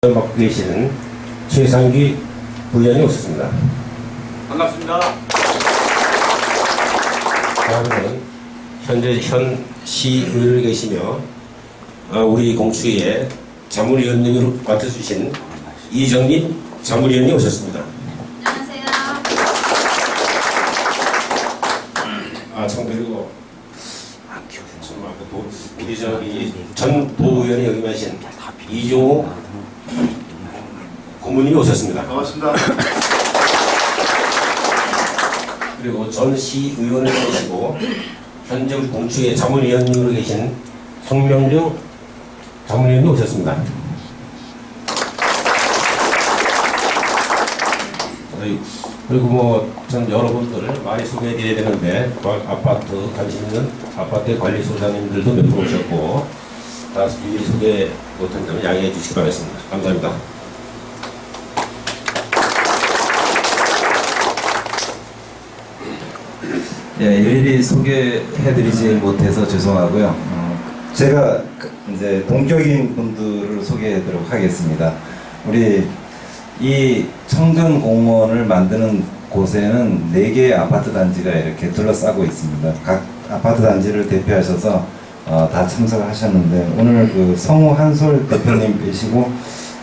맡고 계시는 최상기 부위원이 오셨습니다. 반갑습니다. 다음은 현재 현 시의원에 계시며 우리 공수위의 자문위원님으로 맡아주신 이정민 자문위원이 오셨습니다. 안녕하세요. 참 그리고 우리 저기 전 보의원이 역임하신 이종호 고문님이 오셨습니다. 반갑습니다. 그리고 전 시의원을 계시고 현재 우리 공수의 자문위원님으로 계신 송명중 자문위원이 오셨습니다. 그리고 전 여러분들을 많이 소개해드려야 되는데 아파트 관심 있는 아파트 관리소장님들도 몇 분 오셨고 다 일일이 소개 못한 점은 양해해 주시기 바라겠습니다. 감사합니다. 예, 일일이 소개해드리지 못해서 죄송하고요. 제가 이제 동격인 분들을 소개해드리도록 하겠습니다. 우리 이 청정공원을 만드는 곳에는 4개의 아파트 단지가 이렇게 둘러싸고 있습니다. 각 아파트 단지를 대표하셔서 다 참석을 하셨는데 오늘 그 성우 한솔 대표님 계시고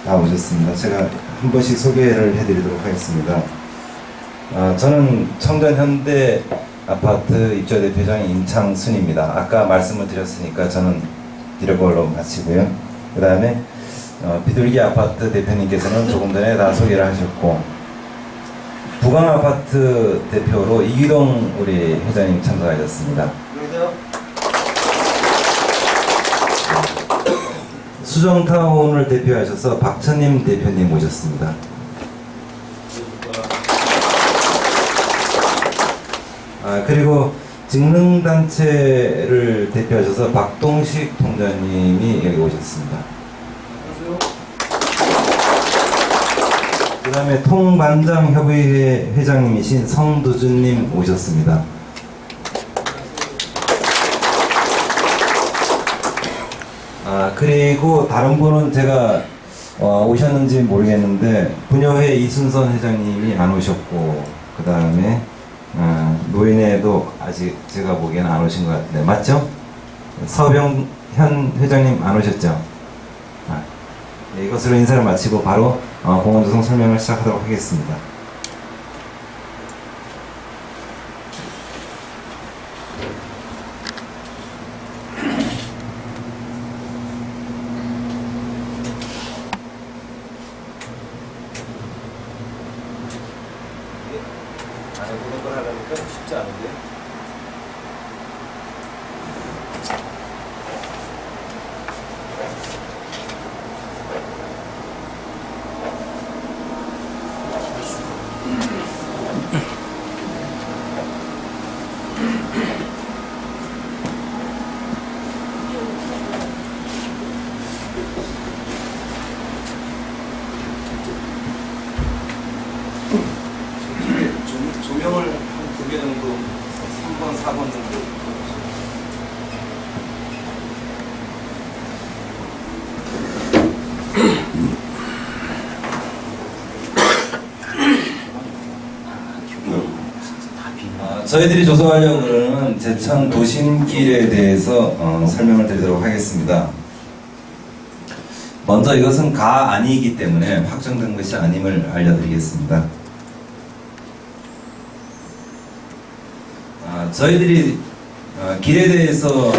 다 오셨습니다. 제가 한 번씩 소개를 해드리도록 하겠습니다. 저는 청정현대 아파트 입주대표장 임창순입니다. 아까 말씀을 드렸으니까 저는 이런 걸로 마치고요. 그 다음에 비둘기 아파트 대표님께서는 조금 전에 다 소개를 하셨고 부강 아파트 대표로 이기동 우리 회장님 참석하셨습니다. 안녕하세요. 수정타운을 대표하셔서 박천님 대표님 모셨습니다. 그리고 직능단체를 대표하셔서 박동식 통장님이 여기 오셨습니다. 안녕하세요. 그 다음에 통반장협의회 회장님이신 성두준님 오셨습니다. 그리고 다른 분은 제가 오셨는지 모르겠는데 분여회 이순선 회장님이 안 오셨고 그 다음에 노인회도 아직 제가 보기에는 안 오신 것 같은데 맞죠? 서병현 회장님 안 오셨죠? 네, 이것으로 인사를 마치고 바로 공원 조성 설명을 시작하도록 하겠습니다. 모든 걸 하려니까 쉽지 않은데. 조명을 한 2개 정도 3번, 4번 정도 저희들이 조성하려고 그러는 제천 도심길에 대해서 설명을 드리도록 하겠습니다. 먼저 이것은 가안이기 때문에 확정된 것이 아님을 알려드리겠습니다. 저희들이 길에 대해서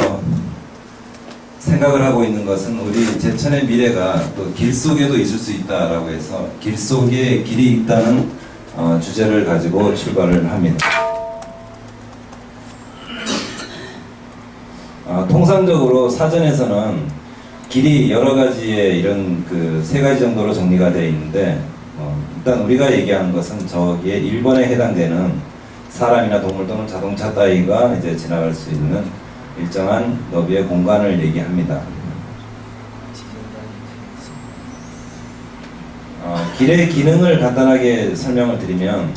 생각을 하고 있는 것은 우리 제천의 미래가 또 길 속에도 있을 수 있다라고 해서 길 속에 길이 있다는 주제를 가지고 출발을 합니다. 통상적으로 사전에서는 길이 여러 가지의 이런 그 3가지 정도로 정리가 되어 있는데 일단 우리가 얘기하는 것은 저기에 1번에 해당되는 사람이나 동물 또는 자동차 따위가 이제 지나갈 수 있는 일정한 너비의 공간을 얘기합니다. 길의 기능을 간단하게 설명을 드리면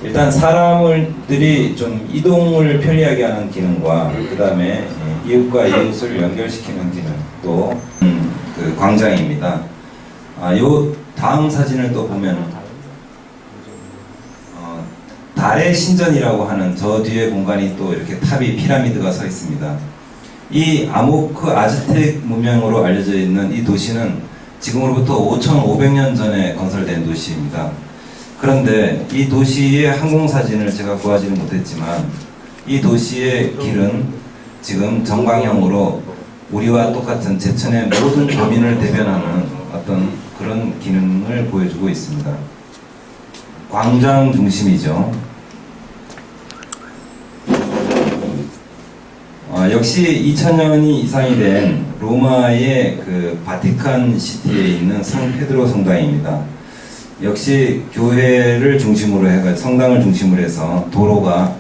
일단 사람들이 좀 이동을 편리하게 하는 기능과 그 다음에 이웃과 이웃을 연결시키는 기능 또 그 광장입니다. 요 다음 사진을 또 보면은 달의 신전이라고 하는 저 뒤에 공간이 또 이렇게 탑이 피라미드가 서 있습니다. 이 아모크 아즈텍 문명으로 알려져 있는 이 도시는 지금으로부터 5,500년 전에 건설된 도시입니다. 그런데 이 도시의 항공사진을 제가 구하지는 못했지만 이 도시의 길은 지금 정방형으로 우리와 똑같은 제천의 모든 도민을 대변하는 어떤 그런 기능을 보여주고 있습니다. 광장 중심이죠. 역시 2000년이 이상이 된 로마의 그 바티칸 시티에 있는 상페드로 성당입니다. 역시 교회를 중심으로 해가 성당을 중심으로 해서 도로가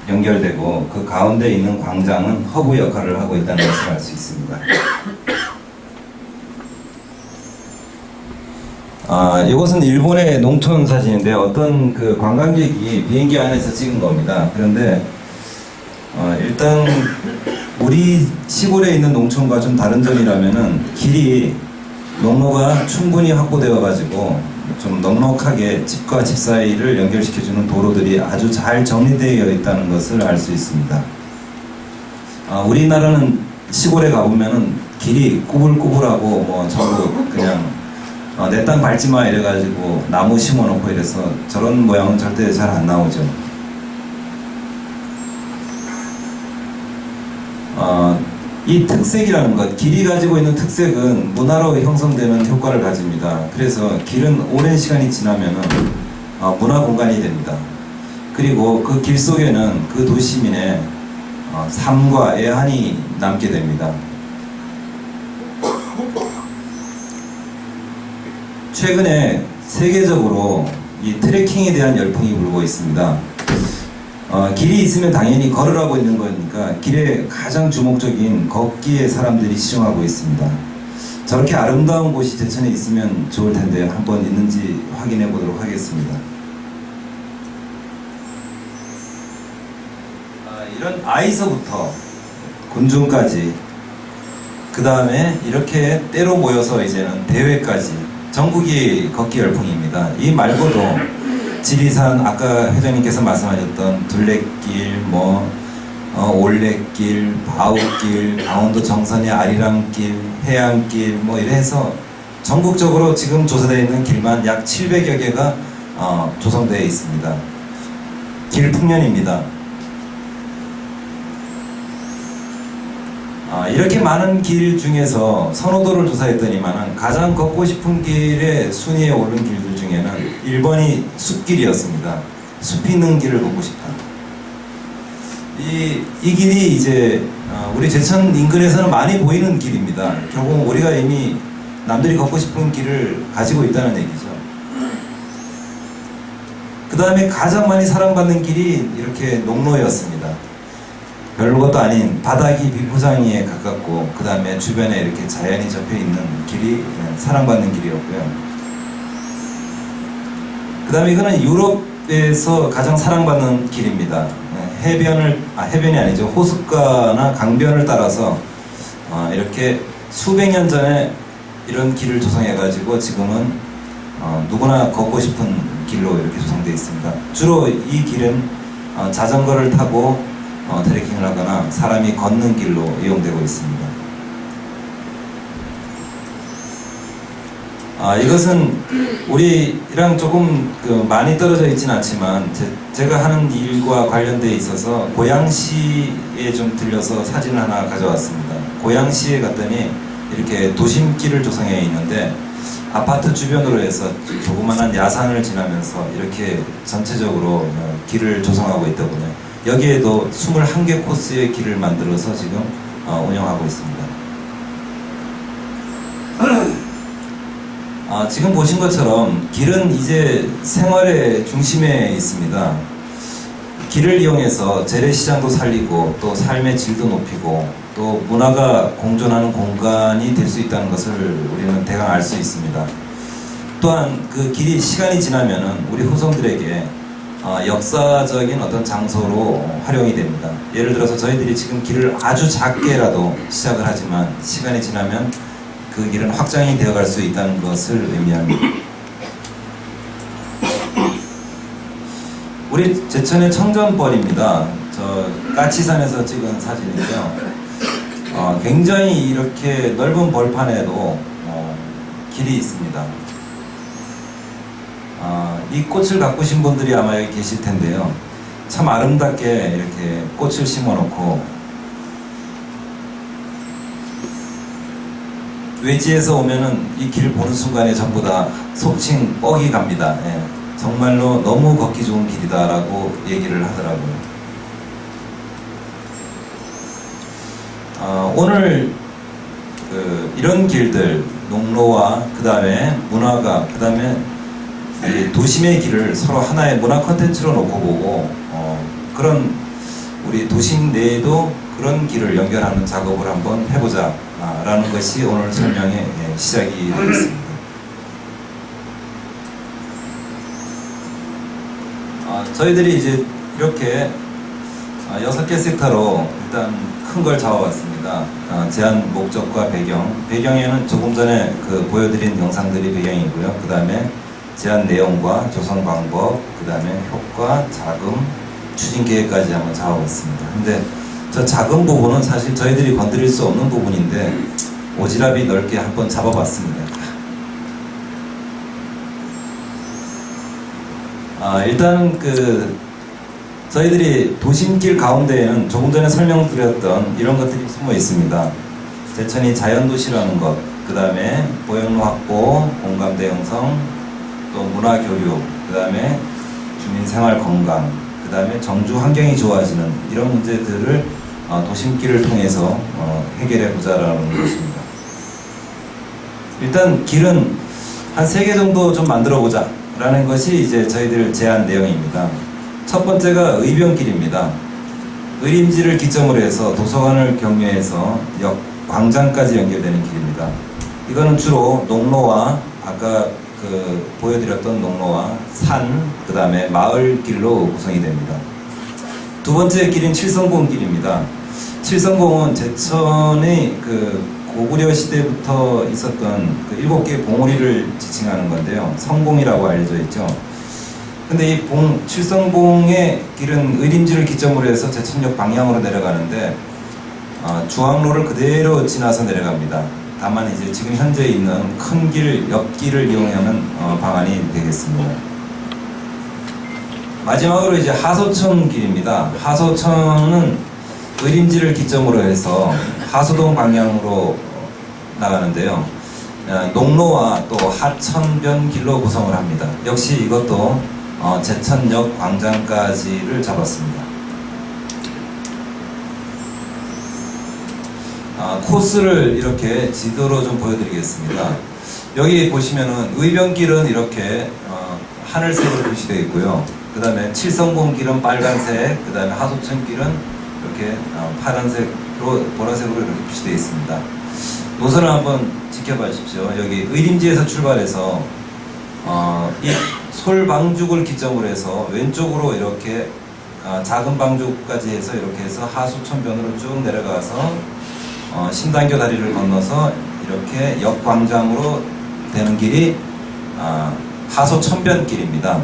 연결되고 그 가운데 있는 광장은 허브 역할을 하고 있다는 것을 알 수 있습니다. 이것은 일본의 농촌 사진인데 어떤 그 관광객이 비행기 안에서 찍은 겁니다. 그런데 일단 우리 시골에 있는 농촌과 좀 다른 점이라면은 길이 농로가 충분히 확보되어 가지고 좀 넉넉하게 집과 집 사이를 연결시켜주는 도로들이 아주 잘 정리되어 있다는 것을 알 수 있습니다. 우리나라는 시골에 가보면은 길이 꾸불꾸불하고 뭐 전부 그냥 내 땅 밟지마 이래가지고 나무 심어놓고 이래서 저런 모양은 절대 잘 안 나오죠. 이 특색이라는 것, 길이 가지고 있는 특색은 문화로 형성되는 효과를 가집니다. 그래서 길은 오랜 시간이 지나면은 문화 공간이 됩니다. 그리고 그 길 속에는 그 도시민의 삶과 애환이 남게 됩니다. 최근에 세계적으로 이 트레킹에 대한 열풍이 불고 있습니다. 길이 있으면 당연히 걸으라고 있는 거니까 길에 가장 주목적인 걷기에 사람들이 시중하고 있습니다. 저렇게 아름다운 곳이 제천에 있으면 좋을 텐데 한번 있는지 확인해 보도록 하겠습니다. 이런 아이서부터 군중까지 그 다음에 이렇게 때로 모여서 이제는 대회까지 전국이 걷기 열풍입니다. 이 말고도 지리산 아까 회장님께서 말씀하셨던 둘레길, 올레길, 바우길, 강원도 정선의 아리랑길, 해안길 이래서 전국적으로 지금 조사되어 있는 길만 약 700여 개가 조성되어 있습니다. 길 풍년입니다. 이렇게 많은 길 중에서 선호도를 조사했더니만은 가장 걷고 싶은 길의 순위에 오른 길들 중에는 1번이 숲길이었습니다. 숲이 있는 길을 걷고 싶다. 이 길이 이제 우리 제천 인근에서는 많이 보이는 길입니다. 결국 우리가 이미 남들이 걷고 싶은 길을 가지고 있다는 얘기죠. 그 다음에 가장 많이 사랑받는 길이 이렇게 농로였습니다. 별것도 아닌 바닥이 비포장이에 가깝고 그 다음에 주변에 이렇게 자연이 접해있는 길이 사랑받는 길이었고요. 그 다음에 이거는 유럽에서 가장 사랑받는 길입니다. 해변이 아니죠. 호숫가나 강변을 따라서 이렇게 수백 년 전에 이런 길을 조성해가지고 지금은 누구나 걷고 싶은 길로 이렇게 조성되어 있습니다. 주로 이 길은 자전거를 타고 트레킹을 하거나 사람이 걷는 길로 이용되고 있습니다. 이것은 우리랑 조금 많이 떨어져 있지는 않지만 제가 하는 일과 관련되어 있어서 고양시에 좀 들려서 사진을 하나 가져왔습니다. 고양시에 갔더니 이렇게 도심길을 조성해 있는데 아파트 주변으로 해서 조그만한 야산을 지나면서 이렇게 전체적으로 길을 조성하고 있더군요. 여기에도 21개 코스의 길을 만들어서 지금 운영하고 있습니다. 지금 보신 것처럼 길은 이제 생활의 중심에 있습니다. 길을 이용해서 재래시장도 살리고 또 삶의 질도 높이고 또 문화가 공존하는 공간이 될 수 있다는 것을 우리는 대강 알 수 있습니다. 또한 그 길이 시간이 지나면은 우리 후손들에게 역사적인 어떤 장소로 활용이 됩니다. 예를 들어서 저희들이 지금 길을 아주 작게라도 시작을 하지만 시간이 지나면 그 길은 확장이 되어갈 수 있다는 것을 의미합니다. 우리 제천의 청전벌입니다. 저 까치산에서 찍은 사진이고요. 굉장히 이렇게 넓은 벌판에도 길이 있습니다. 이 꽃을 가꾸신 분들이 아마 여기 계실 텐데요. 참 아름답게 이렇게 꽃을 심어 놓고 외지에서 오면은 이 길 보는 순간에 전부 다 속칭 뻑이 갑니다. 예, 정말로 너무 걷기 좋은 길이다라고 얘기를 하더라고요. 오늘 이런 길들, 농로와 그 다음에 문화가, 그 다음에 도심의 길을 서로 하나의 문화 콘텐츠로 놓고 보고 그런 우리 도심 내에도 그런 길을 연결하는 작업을 한번 해보자 라는 것이 오늘 설명의 시작이 되겠습니다. 저희들이 이제 이렇게 6개 섹터로 일단 큰 걸 잡아봤습니다. 제안 목적과 배경에는 조금 전에 보여드린 영상들이 배경이고요. 그 다음에 제안 내용과 조성 방법, 그 다음에 효과, 자금, 추진 계획까지 한번 잡아봤습니다. 근데 저 작은 부분은 사실 저희들이 건드릴 수 없는 부분인데 오지랖이 넓게 한번 잡아봤습니다. 일단 저희들이 도심길 가운데에는 조금 전에 설명드렸던 이런 것들이 숨어 있습니다. 제천이 자연도시라는 것, 그 다음에 보행로 확보, 공감대 형성, 또 문화교류, 그 다음에 주민생활 건강, 그 다음에 정주 환경이 좋아지는 이런 문제들을 도심길을 통해서 해결해 보자라는 것입니다. 일단 길은 한 3개 정도 좀 만들어 보자 라는 것이 이제 저희들 제안 내용입니다. 첫 번째가 의병길입니다. 의림지를 기점으로 해서 도서관을 경유해서 역 광장까지 연결되는 길입니다. 이거는 주로 농로와 아까 보여드렸던 농로와 산, 그 다음에 마을길로 구성이 됩니다. 두 번째 길인 칠성공길입니다. 칠성공은 제천의 고구려 시대부터 있었던 7개의 봉우리를 지칭하는 건데요. 성공이라고 알려져 있죠. 근데 이 칠성봉의 길은 의림지를 기점으로 해서 제천역 방향으로 내려가는데 중앙로를 그대로 지나서 내려갑니다. 다만 이제 지금 현재 있는 큰 길, 옆길을 이용하는 방안이 되겠습니다. 마지막으로 이제 하소천 길입니다. 하소천은 의림지를 기점으로 해서 하소동 방향으로 나가는데요. 농로와 또 하천변 길로 구성을 합니다. 역시 이것도 제천역 광장까지를 잡았습니다. 코스를 이렇게 지도로 좀 보여드리겠습니다. 여기 보시면은 의병길은 이렇게 하늘색으로 표시되어 있고요. 그 다음에 칠성공길은 빨간색, 그 다음에 하소천길은 이렇게 파란색으로, 보라색으로 이렇게 표시되어 있습니다. 노선을 한번 지켜봐 주십시오. 여기 의림지에서 출발해서 이 솔방죽을 기점으로 해서 왼쪽으로 이렇게 작은 방죽까지 해서 이렇게 해서 하수천변으로 쭉 내려가서 신당교 다리를 건너서 이렇게 역광장으로 되는 길이 하소천변길입니다.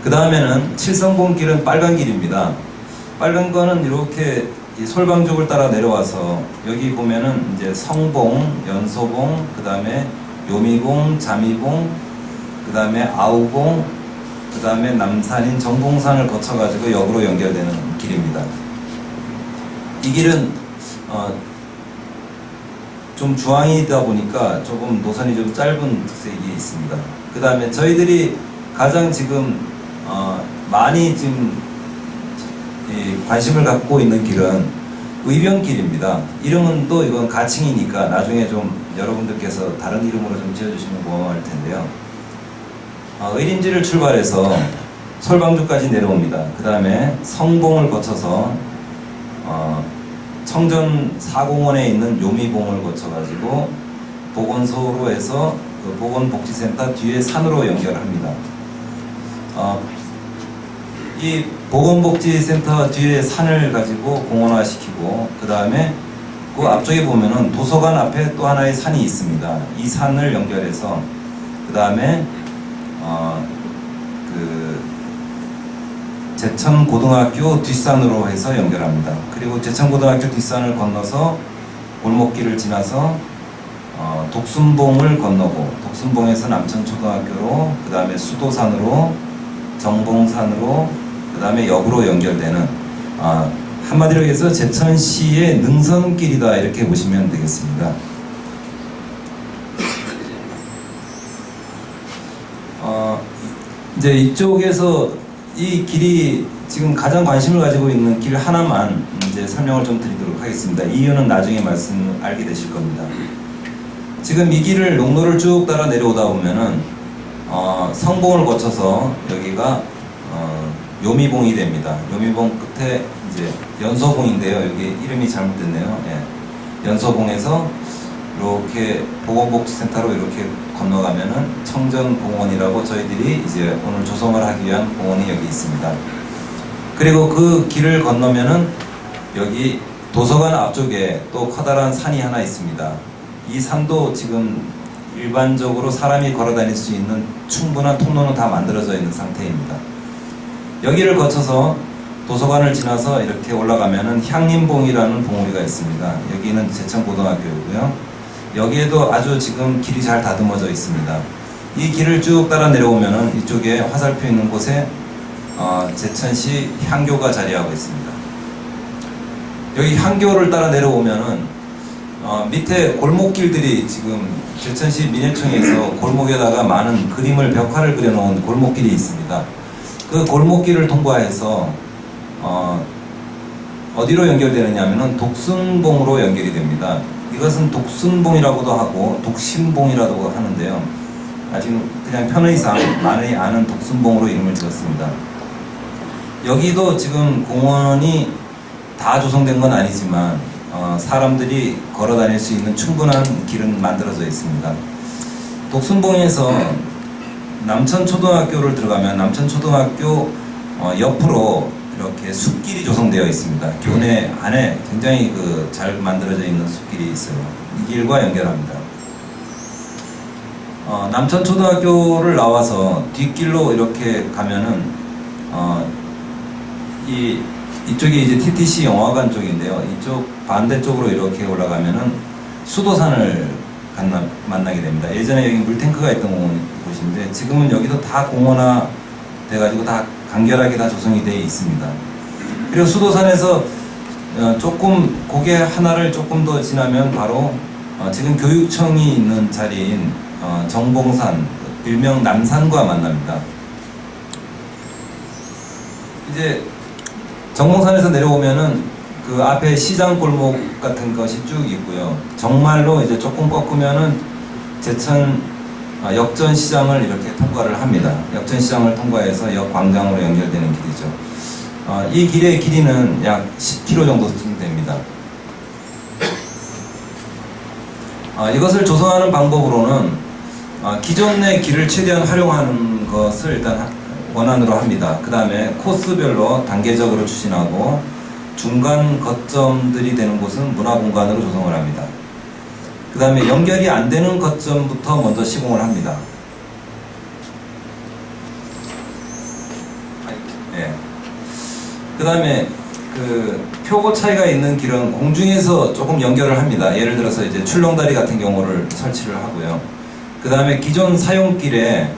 그 다음에는 칠성공길은 빨간 길입니다. 빨간 거는 이렇게 이 솔방죽을 따라 내려와서 여기 보면은 이제 성봉, 연소봉, 그 다음에 요미봉, 자미봉, 그 다음에 아우봉, 그 다음에 남산인 정봉산을 거쳐가지고 역으로 연결되는 길입니다. 이 길은 좀 주황이다 보니까 조금 노선이 좀 짧은 특색이 있습니다. 그 다음에 저희들이 가장 지금 많이 지금 관심을 갖고 있는 길은 의병길입니다. 이름은 또 이건 가칭이니까 나중에 좀 여러분들께서 다른 이름으로 좀 지어주시면 고마울 텐데요. 의림지를 출발해서 솔방주까지 내려옵니다. 그 다음에 성봉을 거쳐서 청전 사공원에 있는 요미봉을 거쳐가지고 보건소로 해서 보건복지센터 뒤에 산으로 연결합니다. 이 보건복지센터 뒤에 산을 가지고 공원화시키고 그 다음에 그 앞쪽에 보면은 도서관 앞에 또 하나의 산이 있습니다. 이 산을 연결해서 그 다음에 그 제천고등학교 뒷산으로 해서 연결합니다. 그리고 제천고등학교 뒷산을 건너서 골목길을 지나서 독순봉을 건너고 독순봉에서 남천초등학교로 그 다음에 수도산으로 정봉산으로 그 다음에 역으로 연결되는 한마디로 해서 제천시의 능선길이다 이렇게 보시면 되겠습니다. 이제 이쪽에서 이 길이 지금 가장 관심을 가지고 있는 길 하나만 이제 설명을 좀 드리도록 하겠습니다. 이유는 나중에 알게 되실 겁니다. 지금 이 길을 용로를 쭉 따라 내려오다 보면은 성봉을 거쳐서 여기가 요미봉이 됩니다. 요미봉 끝에 이제 연서봉인데요. 여기 이름이 잘못됐네요. 예. 연서봉에서 이렇게 보건복지센터로 이렇게 건너가면은 청전공원이라고 저희들이 이제 오늘 조성을 하기 위한 공원이 여기 있습니다. 그리고 그 길을 건너면은 여기 도서관 앞쪽에 또 커다란 산이 하나 있습니다. 이 산도 지금 일반적으로 사람이 걸어 다닐 수 있는 충분한 통로는 다 만들어져 있는 상태입니다. 여기를 거쳐서 도서관을 지나서 이렇게 올라가면은 향림봉이라는 봉우리가 있습니다. 여기는 제천고등학교이고요. 여기에도 아주 지금 길이 잘 다듬어져 있습니다. 이 길을 쭉 따라 내려오면은 이쪽에 화살표 있는 곳에 제천시 향교가 자리하고 있습니다. 여기 향교를 따라 내려오면은 밑에 골목길들이 지금 제천시 민예청에서 골목에다가 많은 그림을 벽화를 그려놓은 골목길이 있습니다. 그 골목길을 통과해서 어디로 연결되느냐 하면은 독순봉으로 연결이 됩니다. 이것은 독순봉이라고도 하고 독신봉이라고 하는데요. 아직 그냥 편의상 많이 아는 독순봉으로 이름을 지었습니다. 여기도 지금 공원이 다 조성된 건 아니지만 사람들이 걸어 다닐 수 있는 충분한 길은 만들어져 있습니다. 독순봉에서 남천초등학교를 들어가면 남천초등학교 옆으로 이렇게 숲길이 조성되어 있습니다. 교내 안에 굉장히 잘 만들어져 있는 숲길이 있어요. 이 길과 연결합니다. 남천초등학교를 나와서 뒷길로 이렇게 가면은 이쪽이 이제 TTC 영화관 쪽인데요. 이쪽 반대쪽으로 이렇게 올라가면은 수도산을 만나게 됩니다. 예전에 여기 물탱크가 있던 곳인데 지금은 여기도 다 공원화 돼가지고 다 간결하게 다 조성이 되어 있습니다. 그리고 수도산에서 조금 고개 하나를 조금 더 지나면 바로 지금 교육청이 있는 자리인 정봉산, 일명 남산과 만납니다. 이제 정봉산에서 내려오면은 그 앞에 시장 골목 같은 것이 쭉 있고요. 정말로 이제 조금 꺾으면은 제천 역전시장을 이렇게 통과를 합니다. 역전시장을 통과해서 역광장으로 연결되는 길이죠. 이 길의 길이는 약 10km 정도쯤 됩니다. 이것을 조성하는 방법으로는 기존의 길을 최대한 활용하는 것을 일단 원안으로 합니다. 그 다음에 코스별로 단계적으로 추진하고 중간 거점들이 되는 곳은 문화공간으로 조성을 합니다. 그 다음에 연결이 안 되는 거점부터 먼저 시공을 합니다. 네. 그 다음에 표고 차이가 있는 길은 공중에서 조금 연결을 합니다. 예를 들어서 이제 출렁다리 같은 경우를 설치를 하고요. 그 다음에 기존 사용길에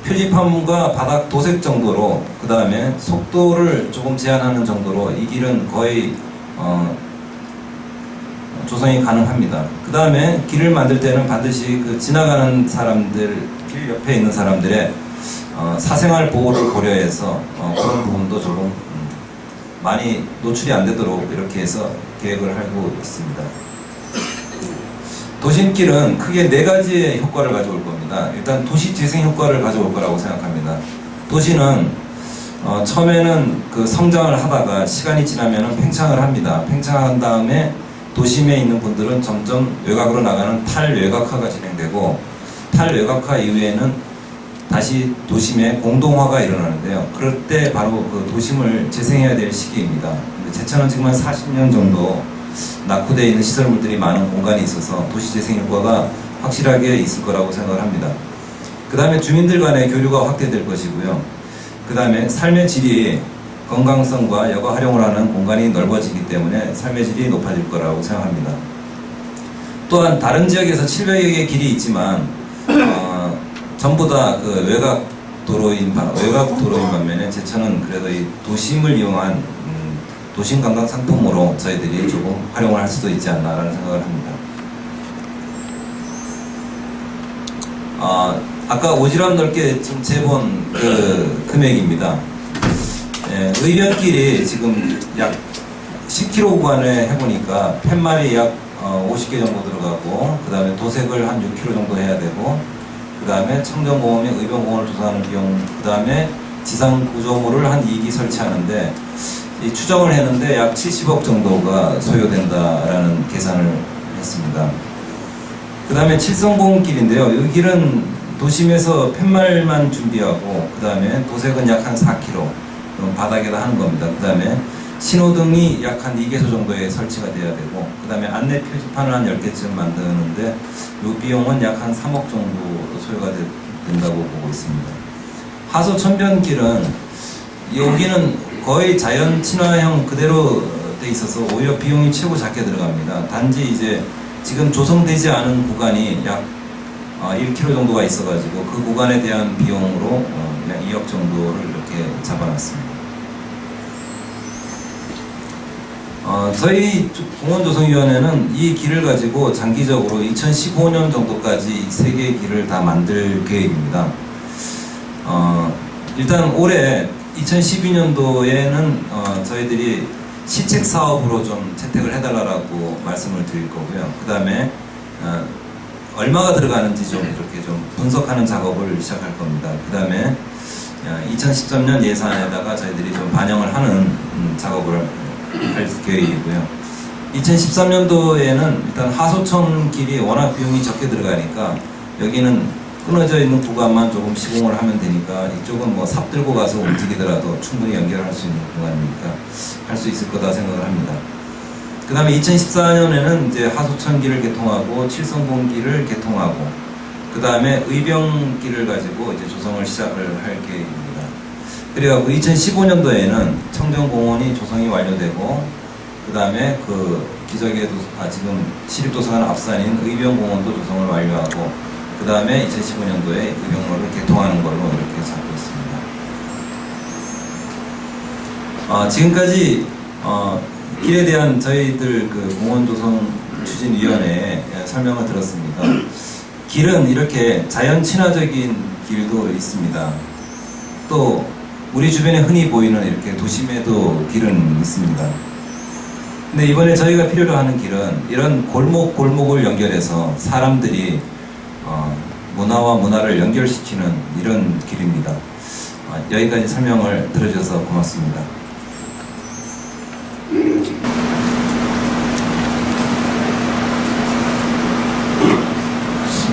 표지판과 바닥 도색 정도로, 그 다음에 속도를 조금 제한하는 정도로 이 길은 거의 조성이 가능합니다. 그 다음에 길을 만들 때는 반드시 지나가는 사람들, 길 옆에 있는 사람들의 사생활 보호를 고려해서 그런 부분도 조금 많이 노출이 안 되도록 이렇게 해서 계획을 하고 있습니다. 도심길은 크게 4가지의 효과를 가져올 겁니다. 일단 도시 재생 효과를 가져올 거라고 생각합니다. 도시는 처음에는 성장을 하다가 시간이 지나면 팽창을 합니다. 팽창한 다음에 도심에 있는 분들은 점점 외곽으로 나가는 탈외곽화가 진행되고, 탈외곽화 이후에는 다시 도심의 공동화가 일어나는데요. 그럴 때 바로 도심을 재생해야 될 시기입니다. 제천은 지금 한 40년 정도 낙후되어 있는 시설물들이 많은 공간이 있어서 도시재생 효과가 확실하게 있을 거라고 생각을 합니다. 그 다음에 주민들 간의 교류가 확대될 것이고요. 그 다음에 삶의 질이 건강성과 여가 활용을 하는 공간이 넓어지기 때문에 삶의 질이 높아질 거라고 생각합니다. 또한 다른 지역에서 700여 개의 길이 있지만 전부 다 그 외곽 도로인 반면에 제천은 그래도 이 도심을 이용한 도심 관광 상품으로 저희들이 조금 활용을 할 수도 있지 않나라는 생각을 합니다. 아까 오지랖 넓게 지금 재본 그 금액입니다. 예, 의변길이 지금 약 10km 구간에 해보니까 팻말이 약 50개 정도 들어가고, 그 다음에 도색을 한 6km 정도 해야 되고, 그 다음에 청정공원 및 의병공원을 조성하는 비용, 그 다음에 지상 구조물을 한 2기 설치하는데, 이 추정을 했는데 약 70억 정도가 소요된다라는 계산을 했습니다. 그 다음에 칠성봉길인데요. 이 길은 도심에서 팻말만 준비하고, 그 다음에 도색은 약 한 4km 바닥에다 하는 겁니다. 그 다음에 신호등이 약 한 2개소 정도에 설치가 돼야 되고, 그 다음에 안내 표지판을 한 10개쯤 만드는데 이 비용은 약 한 3억 정도 소요가 된다고 보고 있습니다. 하소 천변길은 여기는 거의 자연 친화형 그대로 돼 있어서 오히려 비용이 최고 작게 들어갑니다. 단지 이제 지금 조성되지 않은 구간이 약 1km 정도가 있어가지고 그 구간에 대한 비용으로 약 2억 정도를 이렇게 잡아놨습니다. 저희 공원조성위원회는 이 길을 가지고 장기적으로 2015년 정도까지 이 세 개의 길을 다 만들 계획입니다. 일단 올해 2012년도에는 저희들이 시책 사업으로 좀 채택을 해달라고 말씀을 드릴 거고요. 그 다음에 얼마가 들어가는지 좀 이렇게 좀 분석하는 작업을 시작할 겁니다. 그 다음에 2013년 예산에다가 저희들이 좀 반영을 하는 작업을 할 계획이고요. 2013년도에는 일단 하소천 길이 워낙 비용이 적게 들어가니까 여기는 끊어져 있는 구간만 조금 시공을 하면 되니까 이쪽은 뭐 삽 들고 가서 움직이더라도 충분히 연결할 수 있는 구간이니까 할 수 있을 거다 생각을 합니다. 그 다음에 2014년에는 이제 하소천길을 개통하고 칠성봉길을 개통하고, 그 다음에 의병길을 가지고 이제 조성을 시작을 할 계획입니다. 그래갖고 2015년도에는 청정공원이 조성이 완료되고, 그 다음에 그 기적의 지금 시립도서관 앞산인 의병공원도 조성을 완료하고, 그 다음에 2015년도에 의병로를 개통하는 걸로 이렇게 잡고 있습니다. 지금까지 길에 대한 저희들 그 공원조성 추진위원회에 설명을 들었습니다. 길은 이렇게 자연 친화적인 길도 있습니다. 또 우리 주변에 흔히 보이는 이렇게 도심에도 길은 있습니다. 근데 이번에 저희가 필요로 하는 길은 이런 골목을 연결해서 사람들이 문화와 문화를 연결시키는 이런 길입니다. 여기까지 설명을 들어주셔서 고맙습니다.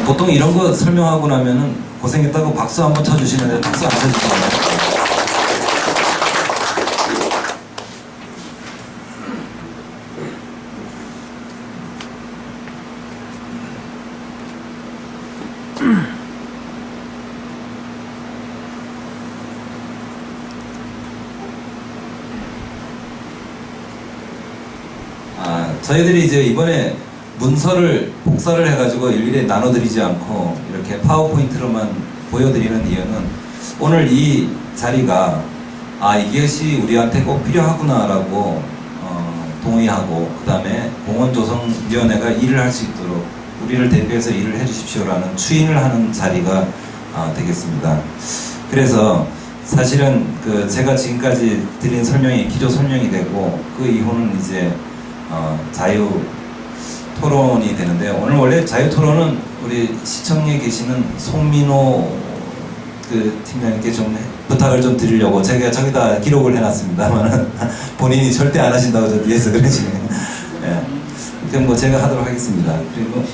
보통 이런 거 설명하고 나면은 고생했다고 박수 한번 쳐주시는데 박수 안 쳐주시나요? 저희들이 이제 이번에 문서를 복사를 해가지고 일일이 나눠드리지 않고 이렇게 파워포인트로만 보여드리는 이유는 오늘 이 자리가 이것이 우리한테 꼭 필요하구나라고 동의하고, 그 다음에 공원조성위원회가 일을 할 수 있도록 우리를 대표해서 일을 해주십시오라는 추인을 하는 자리가 되겠습니다. 그래서 사실은 그 제가 지금까지 드린 설명이 기조 설명이 되고, 그 이후는 이제 자유 토론이 되는데, 오늘 원래 자유 토론은 우리 시청에 계시는 송민호 그 팀장님께 좀 부탁을 좀 드리려고 제가 저기다 기록을 해놨습니다만 본인이 절대 안 하신다고 저 뒤에서 그러시네요. 예. 그럼 뭐 제가 하도록 하겠습니다. 그리고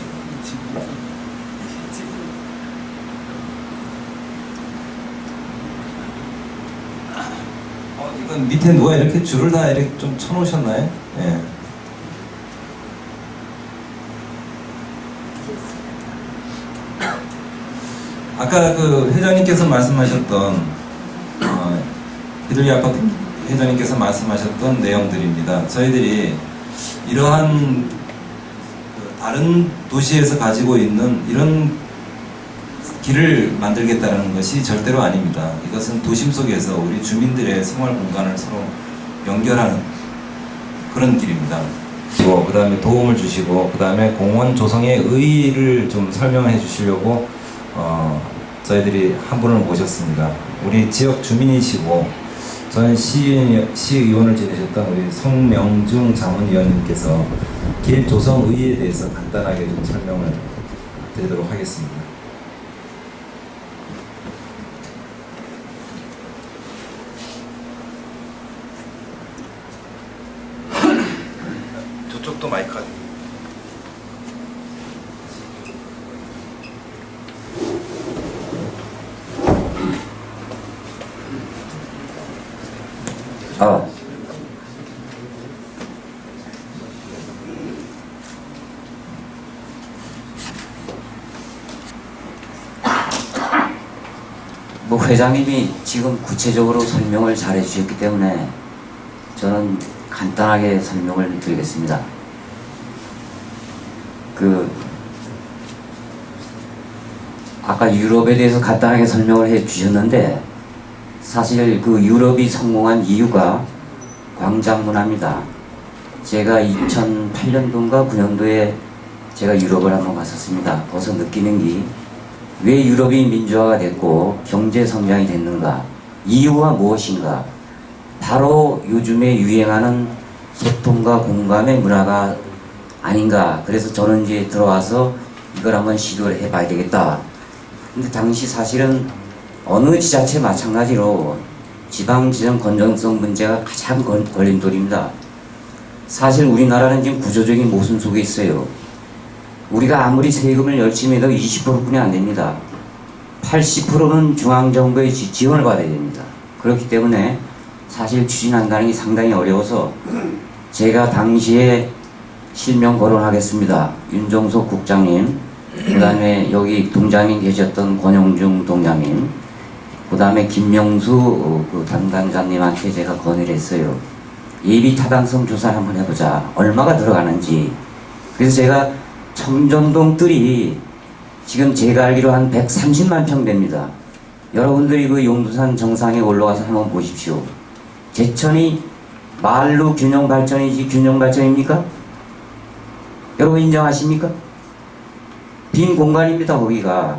이건 밑에 누가 이렇게 줄을 다 이렇게 좀 쳐놓으셨나요? 예. 아까 그 회장님께서 말씀하셨던 비둘기 아파트 회장님께서 말씀하셨던 내용들입니다. 저희들이 이러한 다른 도시에서 가지고 있는 이런 길을 만들겠다는 것이 절대로 아닙니다. 이것은 도심 속에서 우리 주민들의 생활 공간을 서로 연결하는 그런 길입니다. 그 다음에 도움을 주시고, 그 다음에 공원 조성의 의의를 좀 설명해 주시려고 저희들이 한 분을 모셨습니다. 우리 지역 주민이시고 전 시의원을 지내셨던 우리 송명중 자문위원님께서 길 조성 의의에 대해서 간단하게 좀 설명을 드리도록 하겠습니다. 저쪽도 마이크 뭐 회장님이 지금 구체적으로 설명을 잘 해주셨기 때문에 저는 간단하게 설명을 드리겠습니다. 아까 유럽에 대해서 간단하게 설명을 해주셨는데, 사실 그 유럽이 성공한 이유가 광장 문화입니다. 제가 2008년도인가 9년도에 제가 유럽을 한번 갔었습니다. 거기서 느끼는 게, 왜 유럽이 민주화가 됐고 경제 성장이 됐는가, 이유가 무엇인가, 바로 요즘에 유행하는 소통과 공감의 문화가 아닌가. 그래서 저는 이제 들어와서 이걸 한번 시도를 해봐야 되겠다. 근데 당시 사실은 어느 지자체 마찬가지로 지방지정 건전성 문제가 가장 걸림돌입니다. 사실 우리나라는 지금 구조적인 모순 속에 있어요. 우리가 아무리 세금을 열심히 해도 20%뿐이 안 됩니다. 80%는 중앙정부의 지원을 받아야 됩니다. 그렇기 때문에 사실 추진한다는 게 상당히 어려워서 제가 당시에 실명 거론하겠습니다. 윤종석 국장님, 그 다음에 여기 동장님 계셨던 권영중 동장님, 그 다음에 김명수 그 담당자님한테 제가 건의를 했어요. 예비 타당성 조사를 한번 해보자. 얼마가 들어가는지. 그래서 제가 청정동 뜰이 지금 제가 알기로 한 130만 평 됩니다. 여러분들이 그 용두산 정상에 올라가서 한번 보십시오. 제천이 말로 균형 발전이지 균형 발전입니까? 여러분 인정하십니까? 빈 공간입니다. 거기가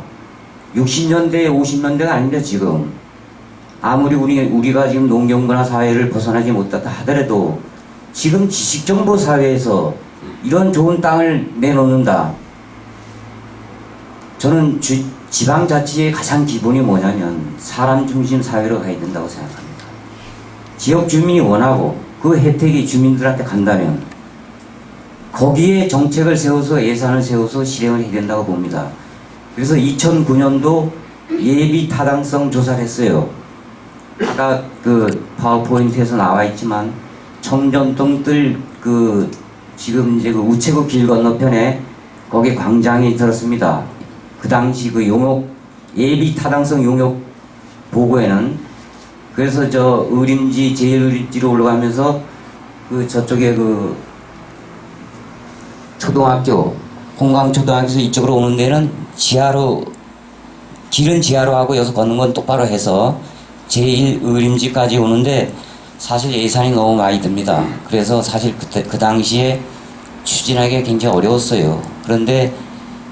60년대 50년대가 아닙니다. 지금 아무리 우리가 지금 농경문화 사회를 벗어나지 못했다 하더라도 지금 지식정보 사회에서 이런 좋은 땅을 내놓는다. 저는 지방자치의 가장 기본이 뭐냐면 사람 중심 사회로 가야 된다고 생각합니다. 지역 주민이 원하고 그 혜택이 주민들한테 간다면 거기에 정책을 세워서 예산을 세워서 실행을 해야 된다고 봅니다. 그래서 2009년도 예비 타당성 조사를 했어요. 아까 그 파워포인트에서 나와 있지만 청정동 뜰 지금 이제 그 우체국 길 건너편에 거기 광장이 들었습니다. 그 당시 그 용역 예비 타당성 용역 보고에는, 그래서 저 의림지 제1의림지로 올라가면서 그 저쪽에 그 초등학교 홍강초등학교에서 이쪽으로 오는 데는 지하로, 길은 지하로 하고 여기서 걷는 건 똑바로 해서 제1의림지까지 오는데 사실 예산이 너무 많이 듭니다. 그래서 사실 그 당시에 추진하기가 굉장히 어려웠어요. 그런데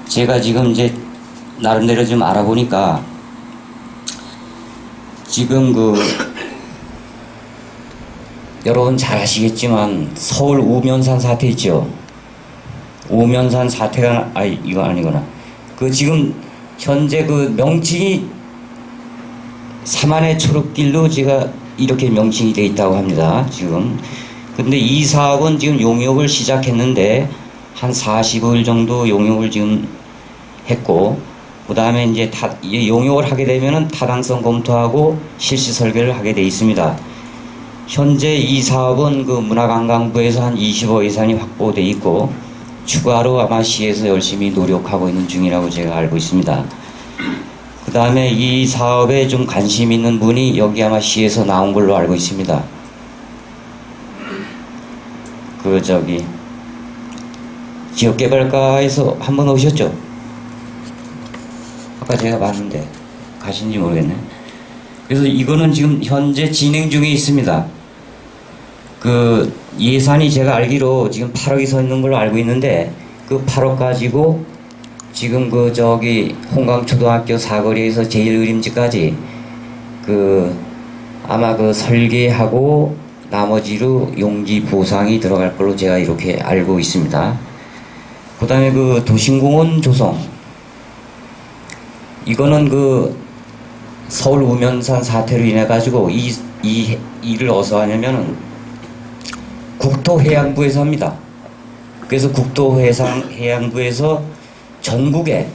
제가 지금 이제 나름대로 좀 알아보니까 지금 여러분 잘 아시겠지만 서울 우면산 사태 있죠. 우면산 사태가 이거 아니구나. 지금 현재 명칭이 사만의 초록길로 제가 이렇게 명칭이 되어 있다고 합니다. 지금. 근데 이 사업은 지금 용역을 시작했는데 한 45일 정도 용역을 지금 했고, 그 다음에 이제 용역을 하게 되면은 타당성 검토하고 실시 설계를 하게 되어 있습니다. 현재 이 사업은 문화관광부에서 한 20억 예산이 확보되어 있고 추가로 아마 시에서 열심히 노력하고 있는 중이라고 제가 알고 있습니다. 그 다음에 이 사업에 좀 관심 있는 분이 여기 아마 시에서 나온 걸로 알고 있습니다. 그 저기 지역개발과에서 한번 오셨죠? 아까 제가 봤는데 가신지 모르겠네. 그래서 이거는 지금 현재 진행 중에 있습니다. 그 예산이 제가 알기로 지금 8억이 서 있는 걸로 알고 있는데 그 8억 가지고 지금 그 저기 홍강초등학교 사거리에서 제일의림지까지 그 아마 그 설계하고 나머지로 용지 보상이 들어갈 걸로 제가 이렇게 알고 있습니다. 그 다음에 그 도심공원 조성, 이거는 그 서울 우면산 사태로 인해 가지고 이 일을 어디서 하냐면은 국토해양부에서 합니다. 그래서 국토해양부에서 전국에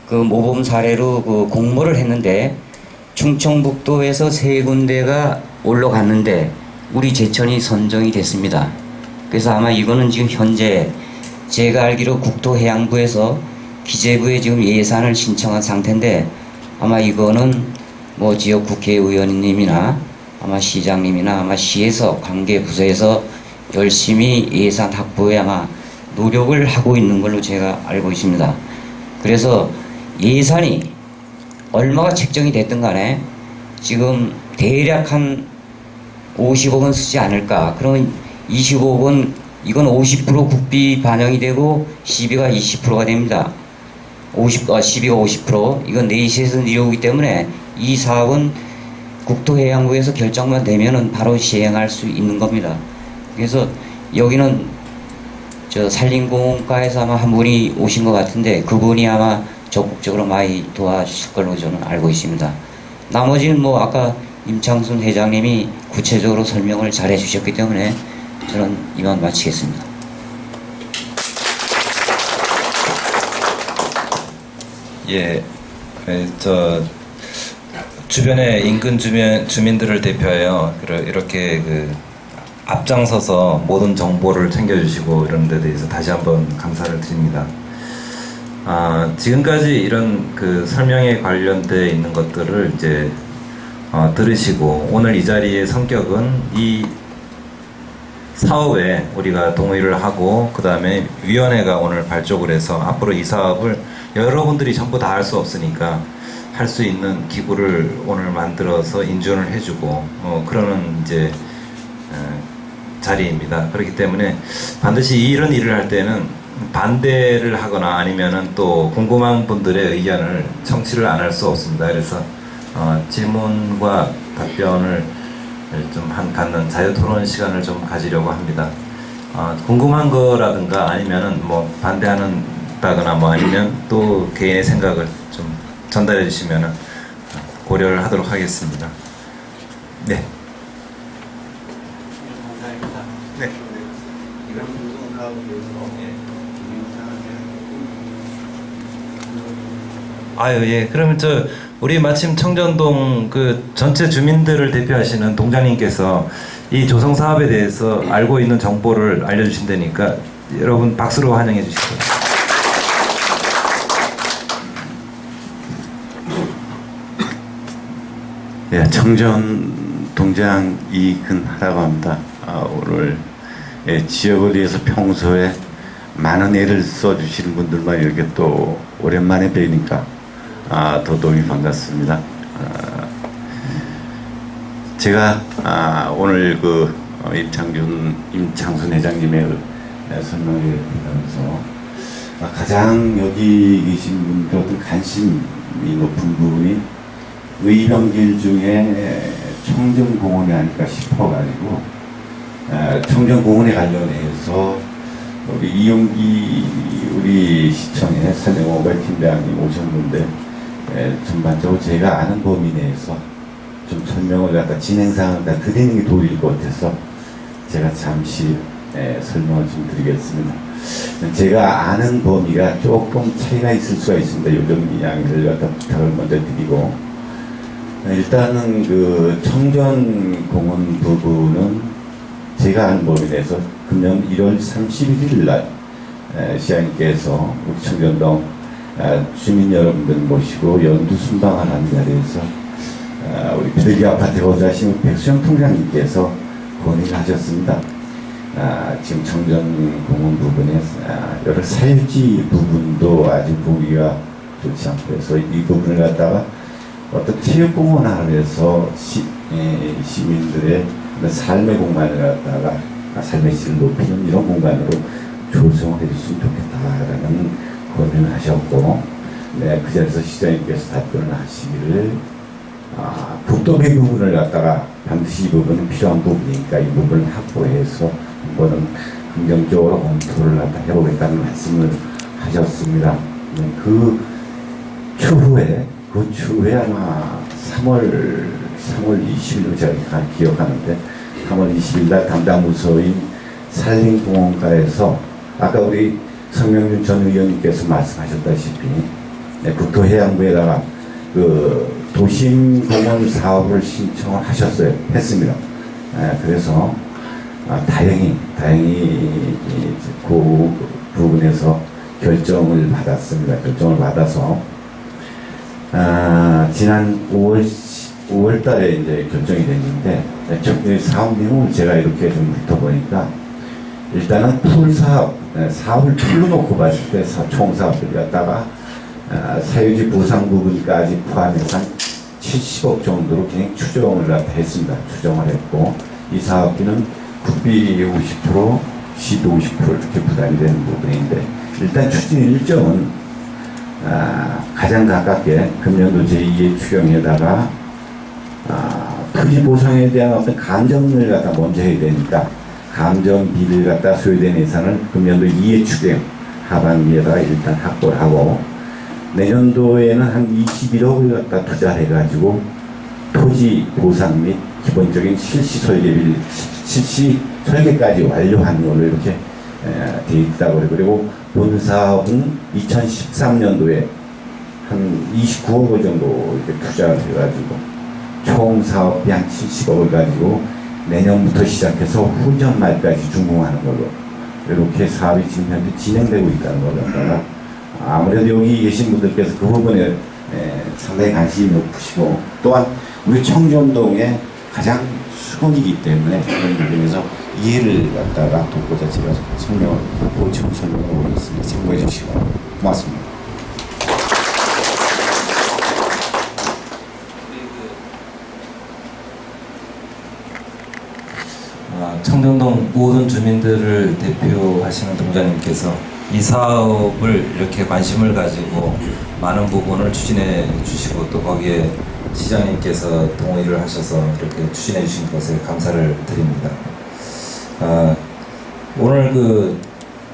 그 모범 사례로 그 공모를 했는데 충청북도에서 3군데가 올라갔는데 우리 제천이 선정이 됐습니다. 그래서 아마 이거는 지금 현재 제가 알기로 국토해양부에서 기재부에 지금 예산을 신청한 상태인데 아마 이거는 뭐 지역 국회의원님이나 아마 시장님이나 아마 시에서 관계 부서에서 열심히 예산 확보에 아마 노력을 하고 있는 걸로 제가 알고 있습니다. 그래서 예산이 얼마가 책정이 됐든 간에 지금 대략 한 50억은 쓰지 않을까. 그러면 25억은 이건 50% 국비 반영이 되고 시비가 20%가 됩니다. 12가 50%. 이건 내시에서 내려오기 때문에 이 사업은 국토해양부에서 결정만 되면은 바로 시행할 수 있는 겁니다. 그래서 여기는 저 산림공원과에서 아마 한 분이 오신 것 같은데 그분이 아마 적극적으로 많이 도와주실 걸로 저는 알고 있습니다. 나머지는 뭐 아까 임창순 회장님이 구체적으로 설명을 잘 해주셨기 때문에 저는 이만 마치겠습니다. 예, 저 주변의 인근 주민들을 대표하여 이렇게 그 앞장서서 모든 정보를 챙겨주시고 이런 데 대해서 다시 한번 감사를 드립니다. 지금까지 이런 그 설명에 관련돼 있는 것들을 이제 들으시고 오늘 이 자리의 성격은 이 사업에 우리가 동의를 하고 그 다음에 위원회가 오늘 발족을 해서 앞으로 이 사업을 여러분들이 전부 다 할 수 없으니까 할 수 있는 기구를 오늘 만들어서 인준을 해주고 그러는 이제 자리입니다. 그렇기 때문에 반드시 이런 일을 할 때는 반대를 하거나 아니면은 또 궁금한 분들의 의견을 청취를 안 할 수 없습니다. 그래서 질문과 답변을 좀 갖는 자유 토론 시간을 좀 가지려고 합니다. 궁금한 거라든가 아니면은 뭐 반대하는다거나 뭐 아니면 또 개인의 생각을 좀 전달해 주시면은 고려를 하도록 하겠습니다. 네. 네. 아유, 예. 그러면 우리 마침 청전동 그 전체 주민들을 대표하시는 동장님께서 이 조성 사업에 대해서 알고 있는 정보를 알려주신다니까 여러분 박수로 환영해 주시죠. 예, 청전 동장 이근하라고 합니다. 오늘 지역을 위해서 평소에 많은 애를 써주시는 분들만 이렇게 또 오랜만에 뵈니까 더더욱이 반갑습니다. 제가 오늘 그 임창순 회장님의 설명을 들으면서 가장 여기 계신 분들 어떤 관심이 높은 부분이 의병길 중에 청정공원이 아닐까 싶어가지고 청정공원에 관련해서 우리 이용기 우리 시청에 선영호가 팀장님 오셨는데 전반적으로 제가 아는 범위 내에서 좀 설명을 갖다 진행사항을 다 드리는 게 도움일 것 같아서 제가 잠시 설명을 좀 드리겠습니다. 제가 아는 범위가 조금 차이가 있을 수가 있습니다. 요즘 양해를 갖다 부탁을 먼저 드리고 일단은 그 청전공원 부분은 제가 아는 범위 내에서 금년 1월 31일 날 시장님께서 우리 청전동 주민 여러분들 모시고 연두 순방하는 자리에서 우리 비둘기 아파트 거주하신 백수영 통장님께서 건의를 하셨습니다. 지금 청전공원 부분에 여러 사유지 부분도 아주 보기가 좋지 않고 해서 이 부분을 갖다가 어떤 체육공원화해서 시민들의 삶의 공간을 갖다가 삶의 질을 높이는 이런 공간으로 조성을 해줬으면 좋겠다라는 건의를 하셨고, 네, 그 자리에서 시장님께서 답변을 하시기를 국도비 부분을 갖다가 반드시 이 부분은 필요한 부분이니까 이 부분을 확보해서 한번은 긍정적으로 검토를 갖다 해보겠다는 말씀을 하셨습니다. 그 추후에 아마 3월 20일로 제가 기억하는데 3월 20일 날 담당 부서인 산림공원과에서 아까 우리 성명준 전 의원님께서 말씀하셨다시피 국토해양부에다가 그 도심공원 사업을 신청을 했습니다. 그래서 다행히 그 부분에서 결정을 받았습니다. 결정을 받아서 지난 5월 달에 이제 결정이 됐는데, 사업 내용을 제가 이렇게 좀 훑어보니까, 일단은 사업을 풀로 놓고 봤을 때 총사업을 갖다가 사유지 보상 부분까지 포함해서 한 70억 정도로 그냥 추정을 갖다 했습니다. 추정을 했고, 이 사업비는 국비 50%, 시비 50% 이렇게 부담이 되는 부분인데, 일단 추진 일정은 가장 가깝게 금년도 제2의 추경에다가 토지 보상에 대한 어떤 감정을 갖다 먼저 해야 되니까 감정비를 갖다 소요된 예산을 금년도 2회 추경 하반기에다가 일단 확보를 하고, 내년도에는 한 21억을 갖다 투자해가지고 토지 보상 및 기본적인 실시 설계까지 완료하는 걸로 이렇게 되어 있다고. 그리고 본 사업은 2013년도에 한 29억 정도 이렇게 투자를 해가지고 총 사업비 한 70억을 가지고 내년부터 시작해서 후년 말까지 준공하는 걸로 이렇게 사업이 지금 현재 진행되고 있다는 거다가, 아무래도 여기 계신 분들께서 그 부분에 상당히 관심이 높으시고, 또한 우리 청정동의 가장 수군이기 때문에 그런 부분에서 이해를 갖다가 돕고자 제가 보충 설명을 올렸습니다. 참고해 주시고 고맙습니다. 청정동 모든 주민들을 대표하시는 동장님께서 이 사업을 이렇게 관심을 가지고 많은 부분을 추진해 주시고, 또 거기에 시장님께서 동의를 하셔서 이렇게 추진해 주신 것에 감사를 드립니다. 오늘 그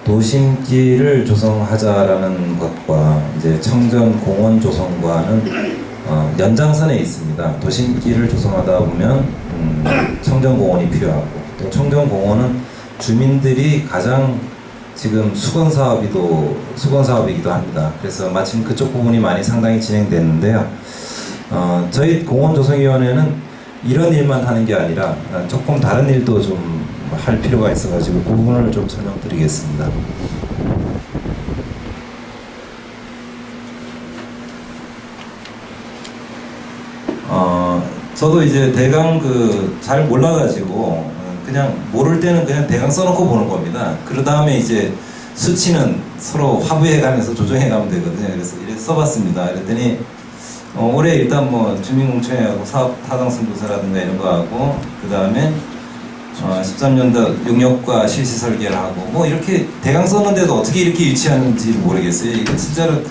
도심길을 조성하자라는 것과 이제 청정공원 조성과는 연장선에 있습니다. 도심길을 조성하다 보면 청정공원이 필요하고, 또 청정공원은 주민들이 가장 지금 수건 사업이기도 합니다. 그래서 마침 그쪽 부분이 많이 상당히 진행됐는데요. 저희 공원조성위원회는 이런 일만 하는 게 아니라 조금 다른 일도 좀 할 필요가 있어가지고 그 부분을 좀 설명드리겠습니다. 저도 이제 대강 잘 몰라가지고 그냥 모를 때는 그냥 대강 써놓고 보는 겁니다. 그 다음에 이제 수치는 서로 화부해가면서 조정해가면 되거든요. 그래서 이렇게 써봤습니다. 그랬더니 올해 일단 뭐 주민공청회하고 사업 타당성 조사라든가 이런 거 하고, 그 다음에 13년도 용역과 실시 설계를 하고, 뭐 이렇게 대강 썼는데도 어떻게 이렇게 유치하는지 모르겠어요. 이게 진짜로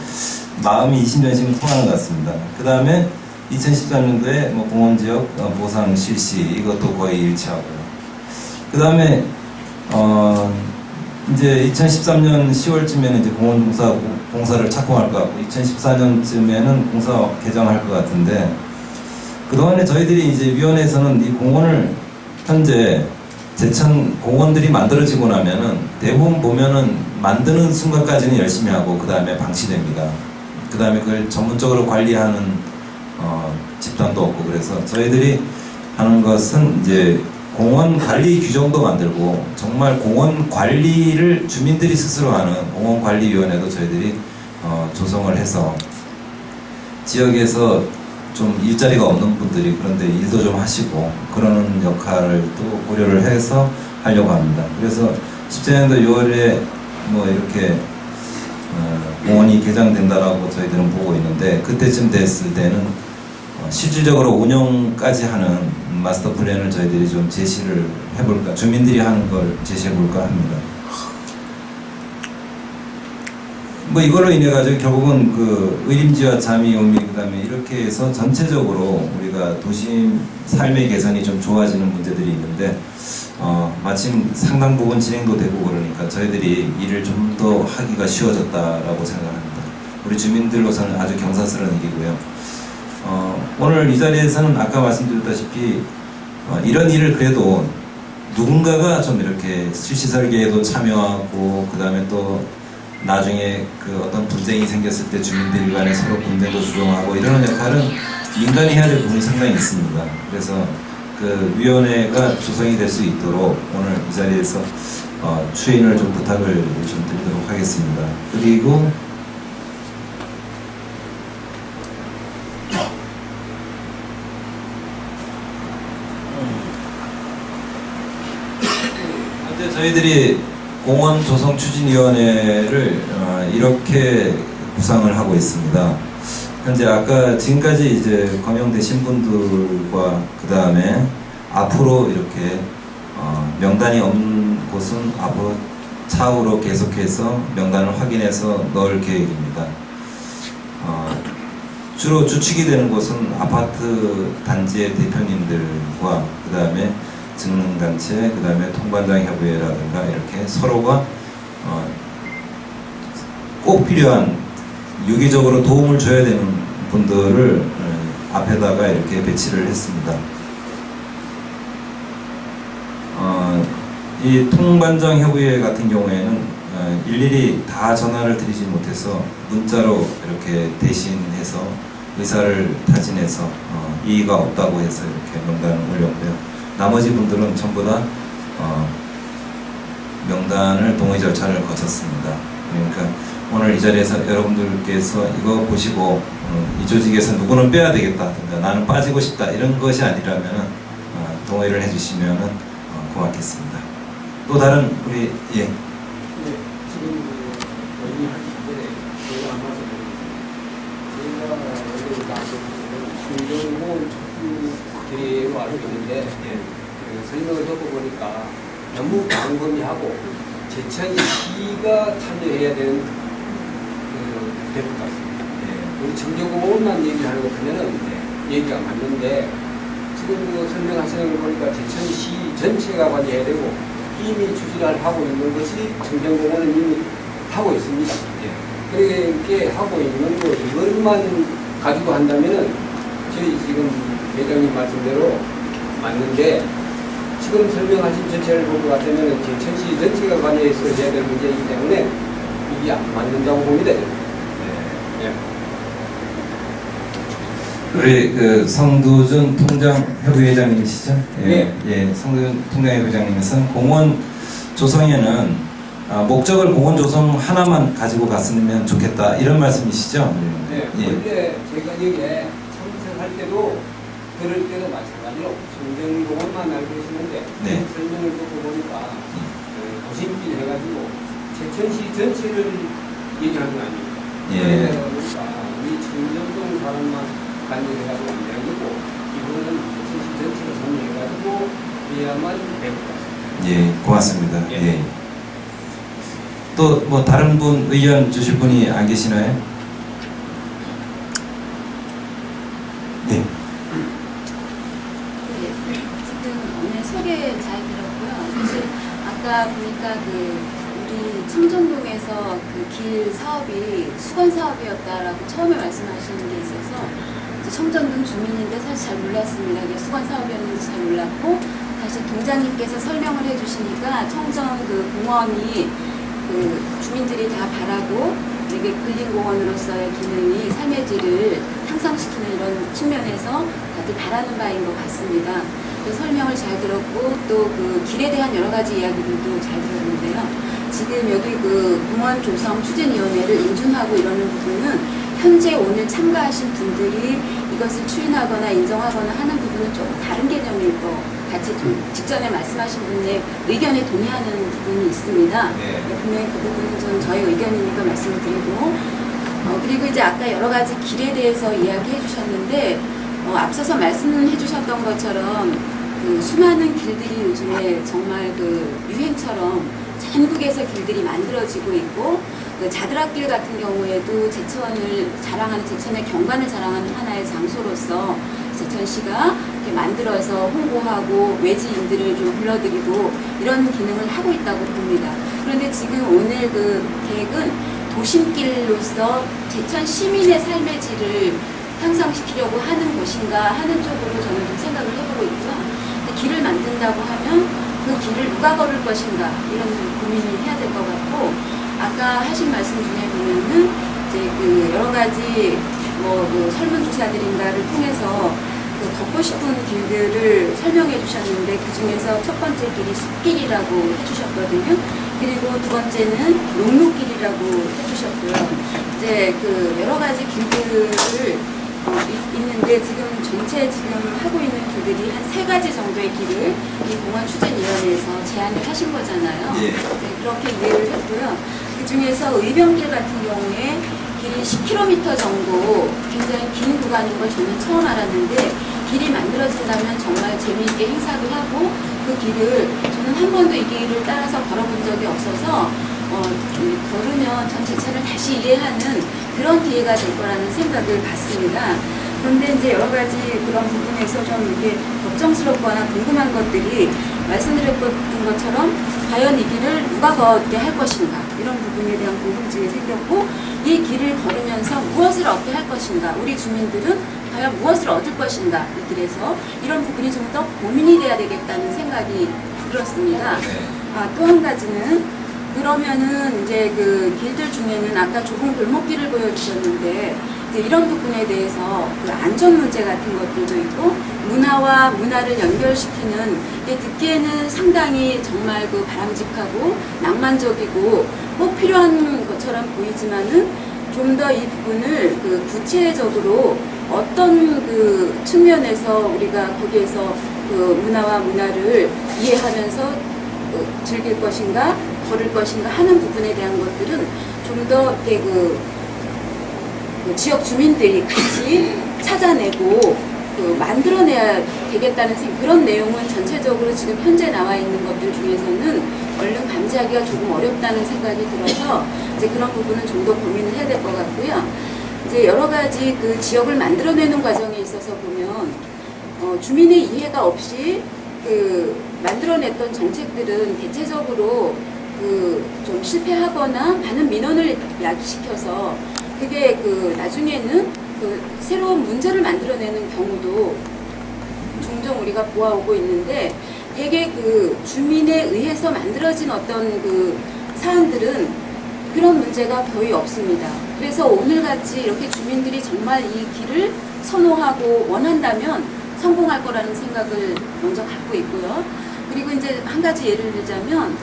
마음이 이심전심 통하는 것 같습니다. 그 다음에 2013년도에 뭐 공원지역 보상 실시 이것도 거의 일치하고요. 그 다음에 이제 2013년 10월쯤에는 이제 공사를 착공할 것 같고, 2014년쯤에는 공사 개장할 것 같은데, 그동안에 저희들이 이제 위원회에서는 이 공원을 현재 제천 공원들이 만들어지고 나면은 대부분 보면은 만드는 순간까지는 열심히 하고 그 다음에 방치됩니다. 그 다음에 그걸 전문적으로 관리하는 집단도 없고, 그래서 저희들이 하는 것은 이제 공원 관리 규정도 만들고, 정말 공원 관리를 주민들이 스스로 하는 공원관리위원회도 저희들이 조성을 해서 지역에서 좀 일자리가 없는 분들이 그런데 일도 좀 하시고 그러는 역할을 또 고려를 해서 하려고 합니다. 그래서 17년도 6월에 뭐 이렇게 공원이 개장된다라고 저희들은 보고 있는데 그때쯤 됐을 때는 실질적으로 운영까지 하는 마스터 플랜을 저희들이 좀 제시를 해볼까, 주민들이 하는 걸 제시해볼까 합니다. 뭐 이걸로 인해 가지고 결국은 그 의림지와 잠이 오미 그다음에 이렇게 해서 전체적으로 우리가 도심 삶의 개선이 좀 좋아지는 문제들이 있는데 마침 상당 부분 진행도 되고 그러니까 저희들이 일을 좀 더 하기가 쉬워졌다라고 생각합니다. 우리 주민들로서는 아주 경사스러운 일이고요. 오늘 이 자리에서는 아까 말씀드렸다시피 이런 일을 그래도 누군가가 좀 이렇게 실시 설계에도 참여하고 그 다음에 또 나중에 그 어떤 분쟁이 생겼을 때 주민들 간에 서로 분쟁도 조정하고 이런 역할은 민간이 해야 될 부분이 상당히 있습니다. 그래서 그 위원회가 조성이 될 수 있도록 오늘 이 자리에서 추인을 좀 부탁을 좀 드리도록 하겠습니다. 그리고 현재 저희들이 공원 조성 추진위원회를 이렇게 구상을 하고 있습니다. 현재 아까 지금까지 이제 거명되신 분들과 그 다음에 앞으로 이렇게 명단이 없는 곳은 앞으로 차후로 계속해서 명단을 확인해서 넣을 계획입니다. 주로 주축이 되는 곳은 아파트 단지의 대표님들과 그 다음에 직능단체, 그 다음에 통반장협의회라든가 이렇게 서로가 꼭 필요한 유기적으로 도움을 줘야 되는 분들을 앞에다가 이렇게 배치를 했습니다. 이 통반장협의회 같은 경우에는 일일이 다 전화를 드리지 못해서 문자로 이렇게 대신해서 의사를 타진해서 이의가 없다고 해서 이렇게 명단을 올렸고요. 나머지 분들은 전부 다 명단을 동의 절차를 거쳤습니다. 그러니까 오늘 이 자리에서 여러분들께서 이거 보시고 이 조직에서 누구는 빼야 되겠다, 나는 빠지고 싶다 이런 것이 아니라면 동의를 해주시면 고맙겠습니다. 또 다른 우리 예. 지금 논의하기 전에 제가 아마 제가 원래 나도 순정공원 촉진계로 알고 있는데 그 설명을 듣고 보니까 너무 광범위하고 제천이 시가 참여해야 되는 될 것 같습니다. 우리 청정공원만 얘기하는 거 보면은 얘기가 맞는데 지금 그 설명하시는 걸 보니까 제천시 전체가 관여해야 되고 이미 추진을 하고 있는 것이 청정공원은 이미 하고 있습니다. 그렇게 하고 있는 거 이것만 가지고 한다면은 저희 지금 회장님 말씀대로 맞는데 지금 설명하신 전체를 볼 것 같으면 제천시 전체가 관여해서 해야 될 문제이기 때문에 이게 안 맞는다고 봅니다. 우리 그 성두준 통장협의회장님이시죠? 네. 예, 성두준 통장협의회장님께서는 공원 조성에는 목적을 공원 조성 하나만 가지고 갔으면 좋겠다 이런 말씀이시죠? 네. 예. 원래 제가 여기에 참석할 때도 그럴 때도 마찬가지로 청정공원만 알고 계시는데 네. 설명을 듣고 보니까 도심길 해가지고 제천시 전체를 얘기하는 거 아닙니까? 예. 그러니까 우리 청정동 사람만 관여해가지고 안 되고 이거는 제천시 전체를 정리해가지고 해야만 될 것 같습니다. 예, 고맙습니다. 예. 예. 또 뭐 다른 분 의견 주실 분이 안 계시나요? 네. 지금 오늘 소개 잘 들었고요. 사실 아까 보니까 우리 청정동에서 그 길 사업이 수건 사업이었다라고 처음에 말씀하시는 게 있어서 이제 청정동 주민인데 사실 잘 몰랐습니다. 이게 수건 사업이었는지 잘 몰랐고 다시 동장님께서 설명을 해주시니까 청정 그 공원이 그 주민들이 다 바라고 이게 근린공원으로서의 기능이 삶의 질을 향상시키는 이런 측면에서 다들 바라는 바인 것 같습니다. 또 설명을 잘 들었고 또 그 길에 대한 여러 가지 이야기들도 잘 들었는데요. 지금 여기 그 공원 조성 추진위원회를 인준하고 이러는 부분은 현재 오늘 참가하신 분들이 이것을 추인하거나 인정하거나 하는 부분은 조금 다른 개념일 것 같이 좀 직전에 말씀하신 분의 의견에 동의하는 부분이 있습니다. 네. 분명히 그 부분은 좀 저희 의견이니까 말씀을 드리고 그리고 이제 아까 여러 가지 길에 대해서 이야기해 주셨는데 앞서서 말씀해 주셨던 것처럼 그 수많은 길들이 요즘에 정말 그 유행처럼 전국에서 길들이 만들어지고 있고 그 자드락길 같은 경우에도 제천을 자랑하는 제천의 경관을 자랑하는 하나의 장소로서 제천시가 이렇게 만들어서 홍보하고 외지인들을 좀 불러들이고 이런 기능을 하고 있다고 봅니다. 그런데 지금 오늘 그 계획은 도심길로서 제천 시민의 삶의 질을 향상시키려고 하는 것인가 하는 쪽으로 저는 좀 생각을 해보고 있고요. 길을 만든다고 하면 그 길을 누가 걸을 것인가 이런 고민을 해야 될 것 같고 아까 하신 말씀 중에 보면은 이제 그 여러 가지 그 설문조사들인가를 통해서 그 걷고 싶은 길들을 설명해 주셨는데 그 중에서 첫 번째 길이 숲길이라고 해주셨거든요. 그리고 두 번째는 녹록길이라고 해주셨고요. 이제 그 여러 가지 길들을 있는데 지금 전체 지금 하고 있는 길들이 한 3가지 정도의 길을 이 공원 추진위원회에서 제안을 하신 거잖아요. 예. 네, 그렇게 이해를 했고요. 그 중에서 의병길 같은 경우에 길이 10km 정도 굉장히 긴 구간인 걸 저는 처음 알았는데 길이 만들어진다면 정말 재미있게 행사도 하고 그 길을 저는 한 번도 이 길을 따라서 걸어본 적이 없어서 걸으면 전 제천을 다시 이해하는 그런 기회가 될 거라는 생각을 갖습니다. 그런데 이제 여러 가지 그런 부분에서 좀 이렇게 걱정스럽거나 궁금한 것들이 말씀드렸던 것처럼 과연 이 길을 누가 걷게 할 것인가 이런 부분에 대한 궁금증이 생겼고 이 길을 걸으면서 무엇을 얻게 할 것인가 우리 주민들은 과연 무엇을 얻을 것인가 이 길에서 이런 부분이 좀 더 고민이 돼야 되겠다는 생각이 들었습니다. 또 한 가지는 그러면은 이제 그 길들 중에는 아까 좁은 골목길을 보여주셨는데 이제 이런 부분에 대해서 그 안전 문제 같은 것들도 있고 문화와 문화를 연결시키는 이게 듣기에는 상당히 정말 그 바람직하고 낭만적이고 꼭 필요한 것처럼 보이지만은 좀 더 이 부분을 그 구체적으로 어떤 그 측면에서 우리가 거기에서 그 문화와 문화를 이해하면서 즐길 것인가 걸을 것인가 하는 부분에 대한 것들은 좀 더 그 지역 주민들이 같이 찾아내고 만들어내야 되겠다는 그런 내용은 전체적으로 지금 현재 나와 있는 것들 중에서는 얼른 감지하기가 조금 어렵다는 생각이 들어서 이제 그런 부분은 좀 더 고민을 해야 될 것 같고요. 이제 여러 가지 그 지역을 만들어내는 과정에 있어서 보면 주민의 이해가 없이 그 만들어냈던 정책들은 대체적으로 그 좀 실패하거나 많은 민원을 야기시켜서 그게 그 나중에는 그 새로운 문제를 만들어내는 경우도 종종 우리가 보아오고 있는데 되게 그 주민에 의해서 만들어진 어떤 그 사안들은 그런 문제가 거의 없습니다. 그래서 오늘같이 이렇게 주민들이 정말 이 길을 선호하고 원한다면 성공할 거라는 생각을 먼저 갖고 있고요. 그리고 이제 한 가지 예를 들자면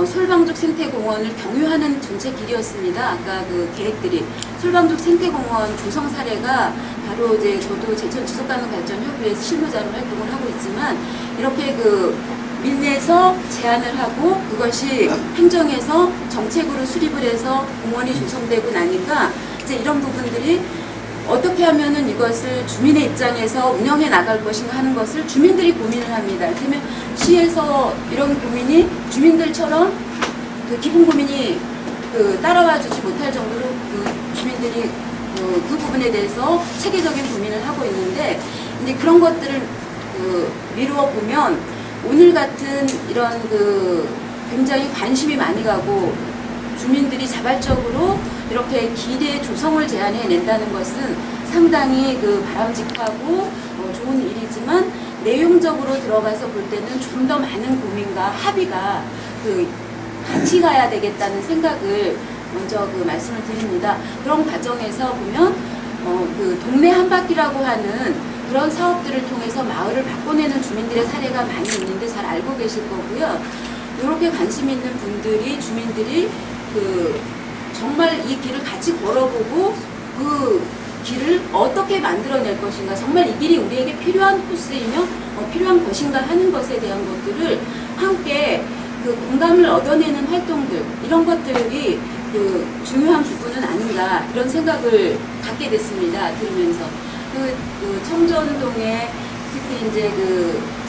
솔방죽 생태공원을 경유하는 전체 길이었습니다. 아까 그 계획들이 솔방죽 생태공원 조성 사례가 바로 이제 저도 제천 지속가능 발전 협의회에서 실무자로 활동을 하고 있지만 이렇게 그 밀내에서 제안을 하고 그것이 행정에서 정책으로 수립을 해서 공원이 조성되고 나니까 이제 이런 부분들이 어떻게 하면은 이것을 주민의 입장에서 운영해 나갈 것인가 하는 것을 주민들이 고민을 합니다. 그러면 시에서 이런 고민이 주민들처럼 그 기본 고민이 따라와 주지 못할 정도로 그 주민들이 그 부분에 대해서 체계적인 고민을 하고 있는데 이제 그런 것들을 미루어 보면 오늘 같은 이런 굉장히 관심이 많이 가고 주민들이 자발적으로 이렇게 길의 조성을 제안해 낸다는 것은 상당히 바람직하고 좋은 일이지만 내용적으로 들어가서 볼 때는 좀 더 많은 고민과 합의가 같이 가야 되겠다는 생각을 먼저 말씀을 드립니다. 그런 과정에서 보면 동네 한 바퀴라고 하는 그런 사업들을 통해서 마을을 바꿔내는 주민들의 사례가 많이 있는데 잘 알고 계실 거고요. 이렇게 관심 있는 분들이, 주민들이 정말 이 길을 같이 걸어보고 그 길을 어떻게 만들어낼 것인가, 정말 이 길이 우리에게 필요한 코스이며 필요한 것인가 하는 것에 대한 것들을 함께 공감을 얻어내는 활동들, 이런 것들이 중요한 부분은 아닌가, 이런 생각을 갖게 됐습니다. 들으면서 청전동에 특히 이제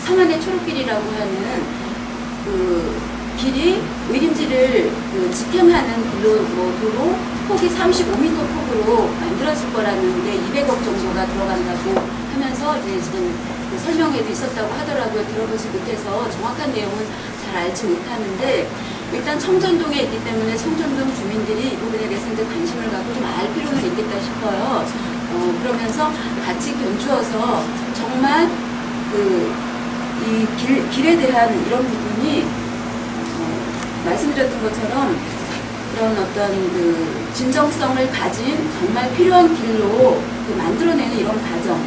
성안의 초록길이라고 하는 길이 의림지를 직행하는 도로 폭이 35m 폭으로 만들어질 거라는 게 200억 정도가 들어간다고 하면서 이제 지금 설명회도 있었다고 하더라고요. 들어보지 못해서 정확한 내용은 잘 알지 못하는데, 일단 청전동에 있기 때문에 청전동 주민들이 이 부분에 대해서 이제 관심을 갖고 좀 알 필요는 있겠다 싶어요. 그러면서 같이 견주어서 정말 이 길에 대한 이런 부분이 말씀드렸던 것처럼 그런 어떤 진정성을 가진 정말 필요한 길로 만들어내는 이런 과정,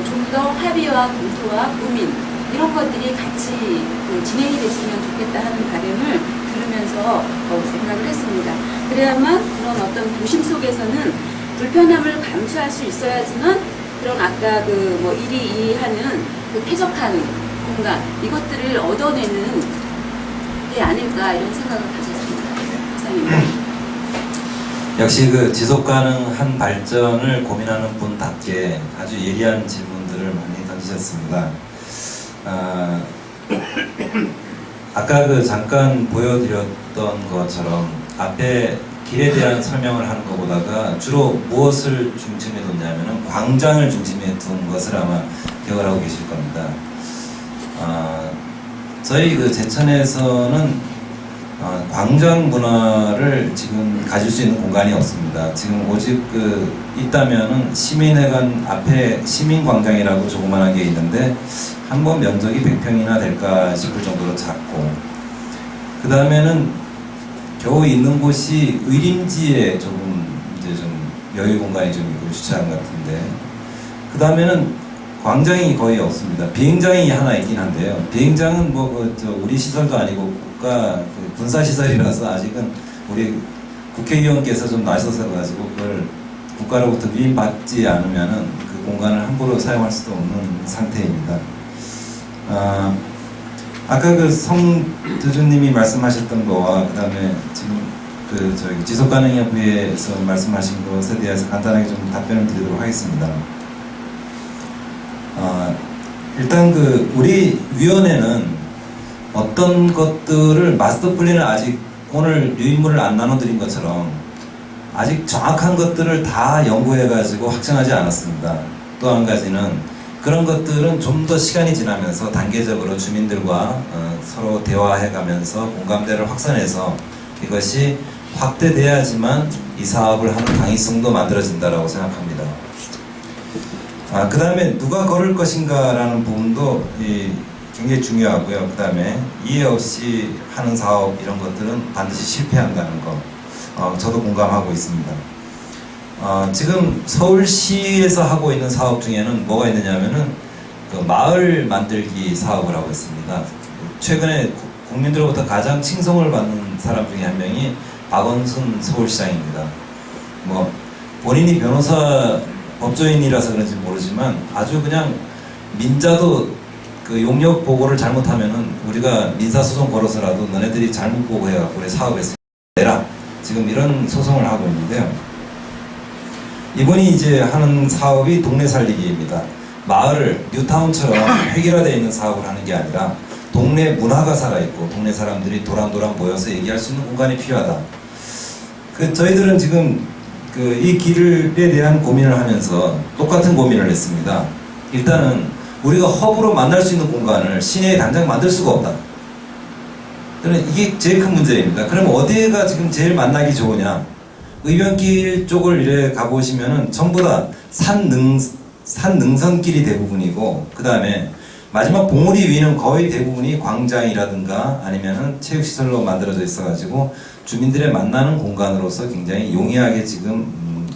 좀 더 합의와 검토와 고민, 이런 것들이 같이 진행이 됐으면 좋겠다 하는 바람을 들으면서 생각을 했습니다. 그래야만 그런 어떤 도심 속에서는 불편함을 감수할 수 있어야지만 그런 아까 일이 이해하는 쾌적한 공간, 이것들을 얻어내는 게 아닐까, 이런 생각을 가졌습니다. 이상입니다. 역시 지속 가능한 발전을 고민하는 분답게 아주 예리한 질문들을 많이 던지셨습니다. 아까 잠깐 보여드렸던 것처럼 앞에 길에 대한 설명을 하는 것보다가 주로 무엇을 중심에 뒀냐면 광장을 중심에 둔 것을 아마 기억을 하고 계실 겁니다. 저희 제천에서는 광장 문화를 지금 가질 수 있는 공간이 없습니다. 지금 오직 있다면은 시민회관 앞에 시민광장이라고 조그만한 게 있는데 한 번 면적이 100평이나 될까 싶을 정도로 작고, 그 다음에는 겨우 있는 곳이 의림지에 조금 이제 좀 여유 공간이 좀 있고 주차장 같은데, 그 다음에는 광장이 거의 없습니다. 비행장이 하나 있긴 한데요. 비행장은 우리 시설도 아니고 국가 군사 시설이라서 아직은 우리 국회의원께서 좀 나서서 가지고 그걸 국가로부터 위임받지 않으면은 그 공간을 함부로 사용할 수도 없는 상태입니다. 아까 성두준님이 말씀하셨던 거와 그다음에 지금 저희 지속가능협의회에서 말씀하신 것에 대해서 간단하게 좀 답변을 드리도록 하겠습니다. 일단 우리 위원회는 어떤 것들을 마스터 플랜을 아직 오늘 유인물을 안 나눠드린 것처럼 아직 정확한 것들을 다 연구해가지고 확정하지 않았습니다. 또 한 가지는 그런 것들은 좀 더 시간이 지나면서 단계적으로 주민들과 서로 대화해가면서 공감대를 확산해서 이것이 확대돼야지만 이 사업을 하는 당위성도 만들어진다라고 생각합니다. 그 다음에 누가 걸을 것인가라는 부분도 굉장히 중요하고요. 그 다음에 이해 없이 하는 사업 이런 것들은 반드시 실패한다는 거 저도 공감하고 있습니다. 지금 서울시에서 하고 있는 사업 중에는 뭐가 있느냐면은 마을 만들기 사업을 하고 있습니다. 최근에 국민들로부터 가장 칭송을 받는 사람 중에 한 명이 박원순 서울시장입니다. 본인이 변호사 법조인이라서 그런지 모르지만 아주 그냥 민자도 용역 보고를 잘못하면은 우리가 민사소송 걸어서라도 너네들이 잘못 보고해갖고 우리 사업에서 내라, 지금 이런 소송을 하고 있는데요. 이분이 이제 하는 사업이 동네 살리기입니다. 마을을 뉴타운처럼 획일화되어 있는 사업을 하는 게 아니라 동네 문화가 살아있고 동네 사람들이 도란도란 모여서 얘기할 수 있는 공간이 필요하다. 저희들은 지금 이 길에 대한 고민을 하면서 똑같은 고민을 했습니다. 일단은 우리가 허브로 만날 수 있는 공간을 시내에 당장 만들 수가 없다. 이게 제일 큰 문제입니다. 그럼 어디가 지금 제일 만나기 좋으냐? 의변길 쪽을 이래 가보시면은 전부 다 산능선길이 대부분이고, 그 다음에 마지막 봉우리 위는 거의 대부분이 광장이라든가 아니면은 체육시설로 만들어져 있어가지고 주민들의 만나는 공간으로서 굉장히 용이하게 지금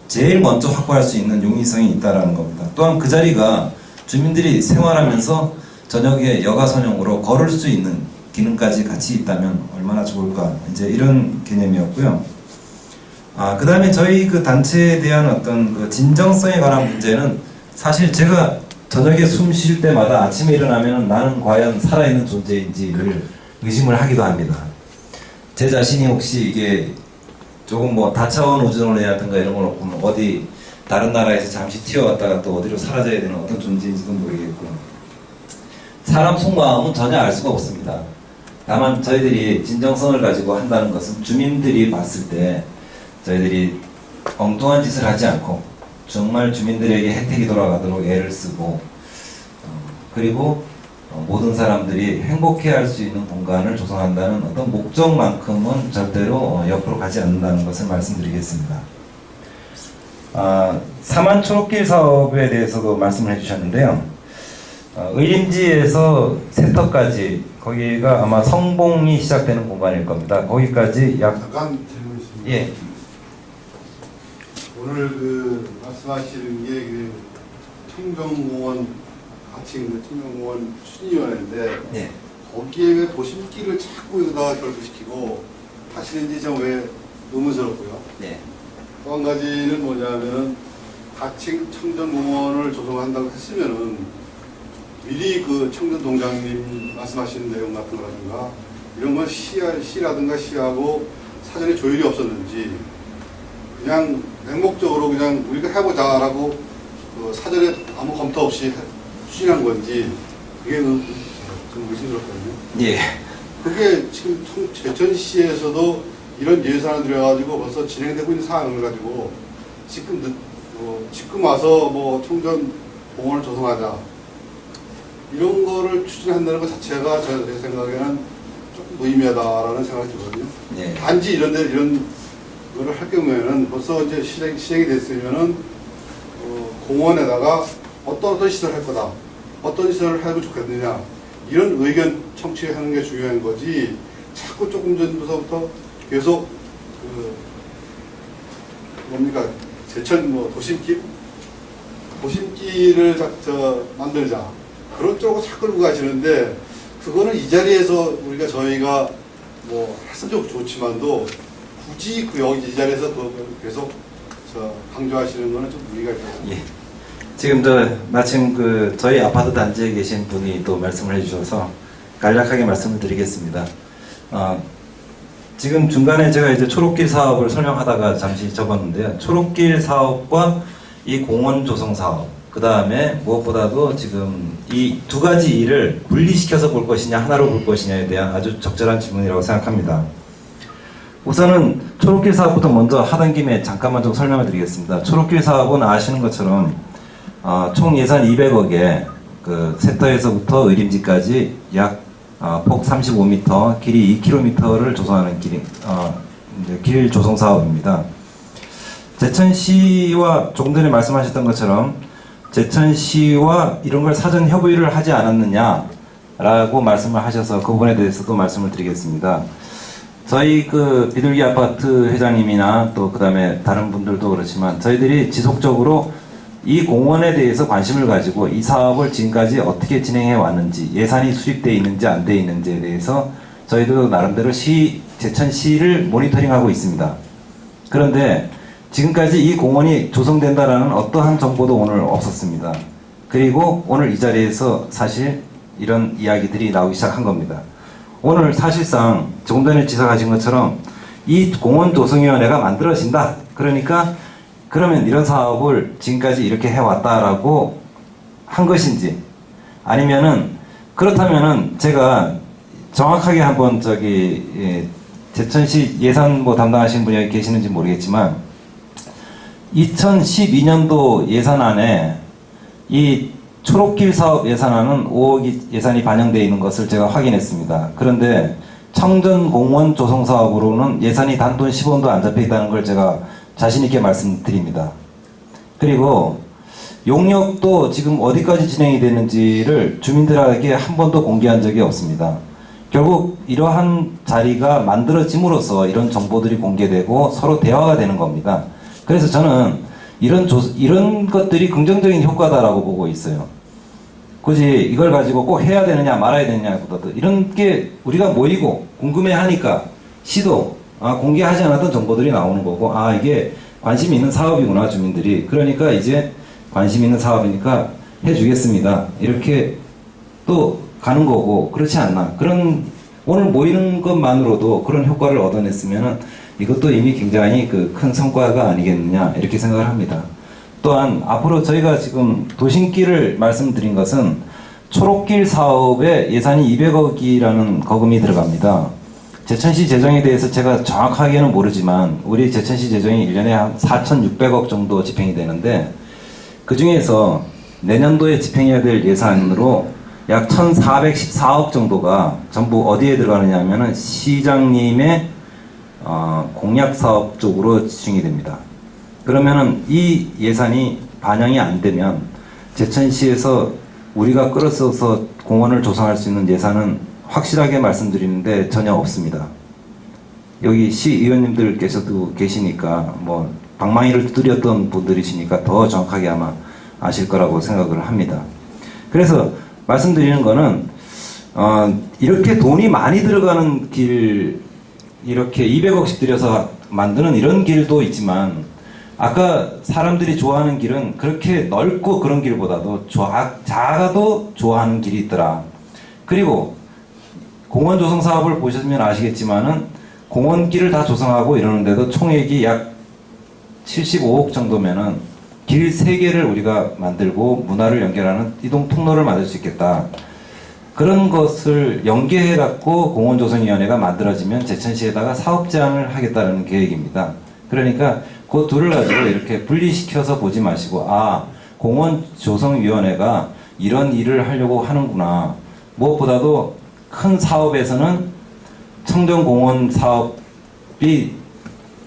제일 먼저 확보할 수 있는 용이성이 있다라는 겁니다. 또한 그 자리가 주민들이 생활하면서 저녁에 여가 선용으로 걸을 수 있는 기능까지 같이 있다면 얼마나 좋을까, 이제 이런 개념이었고요. 그 다음에 저희 그 단체에 대한 어떤 그 진정성에 관한 문제는 사실 제가 저녁에 숨 쉴 때마다 아침에 일어나면 나는 과연 살아있는 존재인지를 의심을 하기도 합니다. 제 자신이 혹시 이게 조금 뭐 다차원 우주론이라든가 이런 걸 보면 어디 다른 나라에서 잠시 튀어왔다가 또 어디로 사라져야 되는 어떤 존재인지도 모르겠고, 사람 속마음은 전혀 알 수가 없습니다. 다만 저희들이 진정성을 가지고 한다는 것은 주민들이 봤을 때 저희들이 엉뚱한 짓을 하지 않고 정말 주민들에게 혜택이 돌아가도록 애를 쓰고, 그리고 모든 사람들이 행복해할 수 있는 공간을 조성한다는 어떤 목적만큼은 절대로 옆으로 가지 않는다는 것을 말씀드리겠습니다. 사만 초록길 사업에 대해서도 말씀을 해주셨는데요. 의림지에서 세터까지, 거기가 아마 성봉이 시작되는 공간일 겁니다. 거기까지 잠깐 질문 있습니다. 예. 오늘 그 말씀하시는 게 그 청정공원 가칭 그 청정공원 추진위원회인데 예. 거기에 왜 도심길을 자꾸 여기다가 결부시키고 하시는지 좀 왜 의문스럽고요. 네. 또 한 가지는 뭐냐면은 가칭 청정공원을 조성한다고 했으면은 미리 그 청정동장님 말씀하시는 내용 같은 거라든가 이런 건 시라든가 시하고 사전에 조율이 없었는지 그냥 맹목적으로 그냥 우리가 해보자라고 그 사전에 아무 검토 없이 추진한 건지 그게 좀 의심스럽거든요. 예. 그게 지금 제천시에서도 이런 예산을 들여가지고 벌써 진행되고 있는 상황을 가지고 지금 와서 뭐 청전 공원을 조성하자 이런 거를 추진한다는 것 자체가 제 생각에는 조금 무의미하다라는 생각이 들거든요. 예. 단지 이런 거를 할 경우에는 벌써 이제 시행이 됐으면은 공원에다가 어떤 시설을 할 거다, 어떤 시설을 하면 좋겠느냐 이런 의견 청취하는 게 중요한 거지. 자꾸 조금 전부터 계속 제천 뭐 도심길을 만들자 그런 쪽으로 자꾸 끌고 가시는데 그거는 이 자리에서 저희가 뭐 했으면 좋지만도 굳이 여기 이 자리에서 계속 강조하시는 거는 좀 무리가 있다고. 예. 지금 마침 저희 아파트 단지에 계신 분이 또 말씀을 해주셔서 간략하게 말씀을 드리겠습니다. 지금 중간에 제가 이제 초록길 사업을 설명하다가 잠시 접었는데요. 초록길 사업과 이 공원 조성 사업, 그 다음에 무엇보다도 지금 이 두 가지 일을 분리시켜서 볼 것이냐 하나로 볼 것이냐에 대한 아주 적절한 질문이라고 생각합니다. 우선은 초록길 사업부터 먼저 하던 김에 잠깐만 좀 설명을 드리겠습니다. 초록길 사업은 아시는 것처럼 총 예산 200억에 그 세터에서부터 의림지까지 약 폭 35m, 길이 2km를 조성하는 길 조성 사업입니다. 제천시와 조금 전에 말씀하셨던 것처럼 제천시와 이런 걸 사전 협의를 하지 않았느냐라고 말씀을 하셔서 그 부분에 대해서도 말씀을 드리겠습니다. 저희 비둘기 아파트 회장님이나 또 그다음에 다른 분들도 그렇지만 저희들이 지속적으로 이 공원에 대해서 관심을 가지고 이 사업을 지금까지 어떻게 진행해 왔는지, 예산이 수립되어 있는지 안 되어 있는지에 대해서 저희도 나름대로 제천시를 모니터링하고 있습니다. 그런데 지금까지 이 공원이 조성된다라는 어떠한 정보도 오늘 없었습니다. 그리고 오늘 이 자리에서 사실 이런 이야기들이 나오기 시작한 겁니다. 오늘 사실상 조금 전에 지적하신 것처럼 이 공원조성위원회가 만들어진다. 그러면 이런 사업을 지금까지 이렇게 해왔다라고 한 것인지, 아니면은 그렇다면은 제가 정확하게 한번 제천시 예산부 담당하신 분이 여기 계시는지 모르겠지만 2012년도 예산안에 이 초록길 사업 예산안은 5억 예산이 반영되어 있는 것을 제가 확인했습니다. 그런데 청전공원 조성 사업으로는 예산이 단돈 10원도 안 잡혀 있다는 걸 제가 자신 있게 말씀드립니다. 그리고 용역도 지금 어디까지 진행이 되는지를 주민들에게 한 번도 공개한 적이 없습니다. 결국 이러한 자리가 만들어짐으로써 이런 정보들이 공개되고 서로 대화가 되는 겁니다. 그래서 저는 이런 것들이 긍정적인 효과다라고 보고 있어요. 굳이 이걸 가지고 꼭 해야 되느냐 말아야 되느냐보다도 이런 게 우리가 모이고 궁금해하니까 공개하지 않았던 정보들이 나오는 거고, 이게 관심 있는 사업이구나, 주민들이. 그러니까 이제 관심 있는 사업이니까 해주겠습니다, 이렇게 또 가는 거고, 그렇지 않나. 오늘 모이는 것만으로도 그런 효과를 얻어냈으면은 이것도 이미 굉장히 큰 성과가 아니겠느냐, 이렇게 생각을 합니다. 또한 앞으로 저희가 지금 도심길을 말씀드린 것은 초록길 사업에 예산이 200억이라는 거금이 들어갑니다. 제천시 재정에 대해서 제가 정확하게는 모르지만 우리 제천시 재정이 1년에 한 4,600억 정도 집행이 되는데, 그 중에서 내년도에 집행해야 될 예산으로 약 1,414억 정도가 전부 어디에 들어가느냐 하면은 시장님의 공약사업 쪽으로 집중이 됩니다. 그러면은 이 예산이 반영이 안 되면 제천시에서 우리가 끌어서서 공원을 조성할 수 있는 예산은 확실하게 말씀드리는데 전혀 없습니다. 여기 시의원님들께서도 계시니까 방망이를 두드렸던 분들이시니까 더 정확하게 아마 아실 거라고 생각을 합니다. 그래서 말씀드리는 거는 이렇게 돈이 많이 들어가는 길, 이렇게 200억씩 들여서 만드는 이런 길도 있지만, 아까 사람들이 좋아하는 길은 그렇게 넓고 그런 길보다도 작아도 좋아하는 길이 있더라. 그리고 공원 조성 사업을 보시면 아시겠지만은 공원길을 다 조성하고 이러는데도 총액이 약 75억 정도면은 길 3개를 우리가 만들고 문화를 연결하는 이동 통로를 만들 수 있겠다. 그런 것을 연계해 갖고 공원조성위원회가 만들어지면 제천시에다가 사업 제안을 하겠다는 계획입니다. 그러니까 그 둘을 가지고 이렇게 분리시켜서 보지 마시고, 공원조성위원회가 이런 일을 하려고 하는구나. 무엇보다도 큰 사업에서는 청정공원 사업이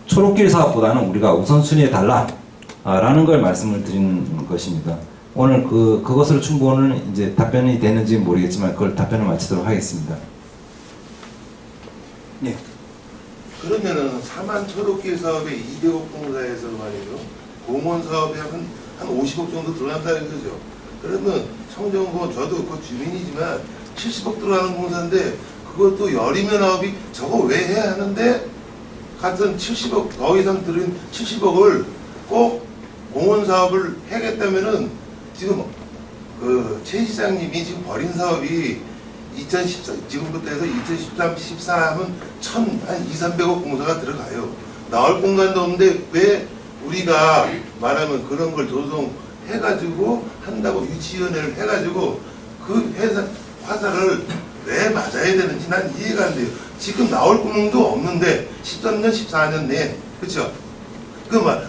초록길 사업보다는 우리가 우선순위에 달라라는 걸 말씀을 드리는 것입니다. 오늘 그것으로 충분히 이제 답변이 되는지 모르겠지만 그걸 답변을 마치도록 하겠습니다. 네. 그러면은 사만 초록길 사업에 200억 공사에서 말이죠, 공원 사업에 한 50억 정도 들어간다는 거죠. 그러면 청정공원, 저도 그 주민이지만 70억 들어가는 공사인데, 그것도 여리면 아홉이 저거 왜 해야 하는데, 같은 70억 더 이상 들은 70억을 꼭 공원 사업을 하겠다면은, 지금 최 시장님이 지금 벌인 사업이 2014 지금부터 해서 2013, 14 하면 한 200~300억 공사가 들어가요. 나올 공간도 없는데 왜 우리가 말하면 그런 걸 조성해가지고 한다고, 유치위원회를 해가지고 그 회사 화사를 왜 맞아야 되는지 난 이해가 안 돼요. 지금 나올 구멍도 없는데 13년, 14년 내, 그렇죠?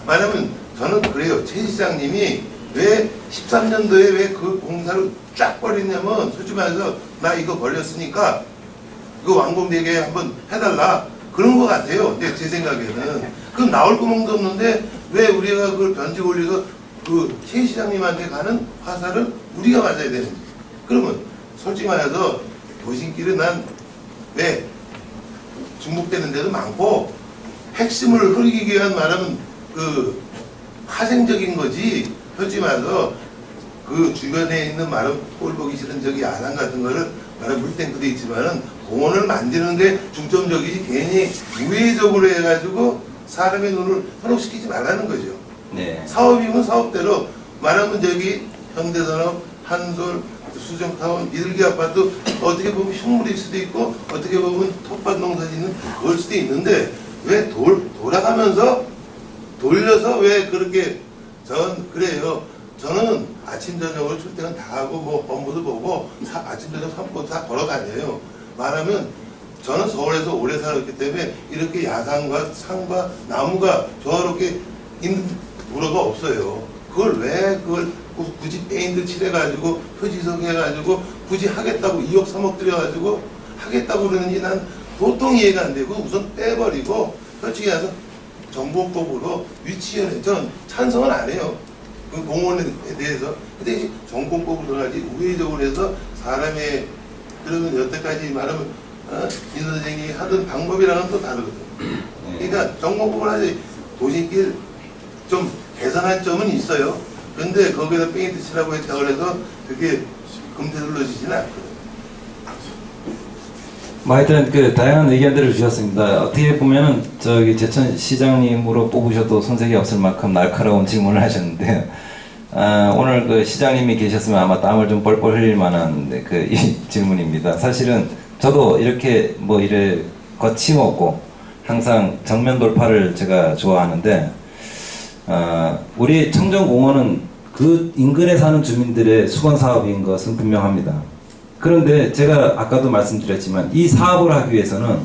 말하면 저는 그래요. 최 시장님이 왜 13년도에 왜 그 공사를 쫙 벌였냐면, 솔직히 말해서 나 이거 벌렸으니까 이거 완공되게 한번 해달라, 그런 것 같아요. 근데 제 생각에는 그럼 나올 구멍도 없는데 왜 우리가 그걸 변직 올려서 최 시장님한테 가는 화살을 우리가 맞아야 되는지. 그러면 솔직히 말해서 도심길은 난 왜 중복되는 데도 많고, 핵심을 흐리기 위한 말하면 파생적인 거지, 솔직히 말해서 주변에 있는 말은 꼴 보기 싫은 저기 야산 같은 거를 말하면 물탱크도 있지만은 공원을 만드는데 중점적이지, 괜히 우회적으로 해가지고 사람의 눈을 현혹시키지 말라는 거죠. 네. 사업이면 사업대로 말하면 저기 현대산업, 한솔, 수정타운, 이들기 아파트 어떻게 보면 흉물일 수도 있고 어떻게 보면 텃밭 농사 짓는 그럴 수도 있는데, 왜 돌아가면서 돌려서 왜 그렇게, 그래요. 저는 아침 저녁으로 출퇴근 다 하고 업무도 보고 아침 저녁 산보 다 걸어 다녀요. 말하면 저는 서울에서 오래 살았기 때문에 이렇게 야산과 산과 나무가 조화롭게 있는 도로가 없어요. 그걸 굳이 페인트 칠해가지고 표지석 해가지고 굳이 하겠다고 2억 3억 들여가지고 하겠다고 그러는지 난 도통 이해가 안 되고, 우선 빼버리고 솔직히 해서 정보법으로 유치원에 전 찬성은 안 해요. 그 공원에 대해서. 근데 정보법으로 가지 우회적으로 해서 사람의, 그러면 여태까지 말하면 이 선생님이 하던 방법이랑은 또 다르거든. 그러니까 정보법을 하지. 도심길 좀 개선할 점은 있어요. 근데 거기다 페인트 칠하고 했다고 해서 그게 금태둘러지지는 않거든요. 뭐 하여튼 그 다양한 의견들을 주셨습니다. 어떻게 보면은 저기 제천 시장님으로 뽑으셔도 손색이 없을 만큼 날카로운 질문을 하셨는데 오늘 그 시장님이 계셨으면 아마 땀을 좀 뻘뻘 흘릴 만한 그 이 질문입니다. 사실은 저도 이렇게 뭐 이래 거침없고 항상 정면 돌파를 제가 좋아하는데 우리 청정공원은 그 인근에 사는 주민들의 수건 사업인 것은 분명합니다. 그런데 제가 아까도 말씀드렸지만 이 사업을 하기 위해서는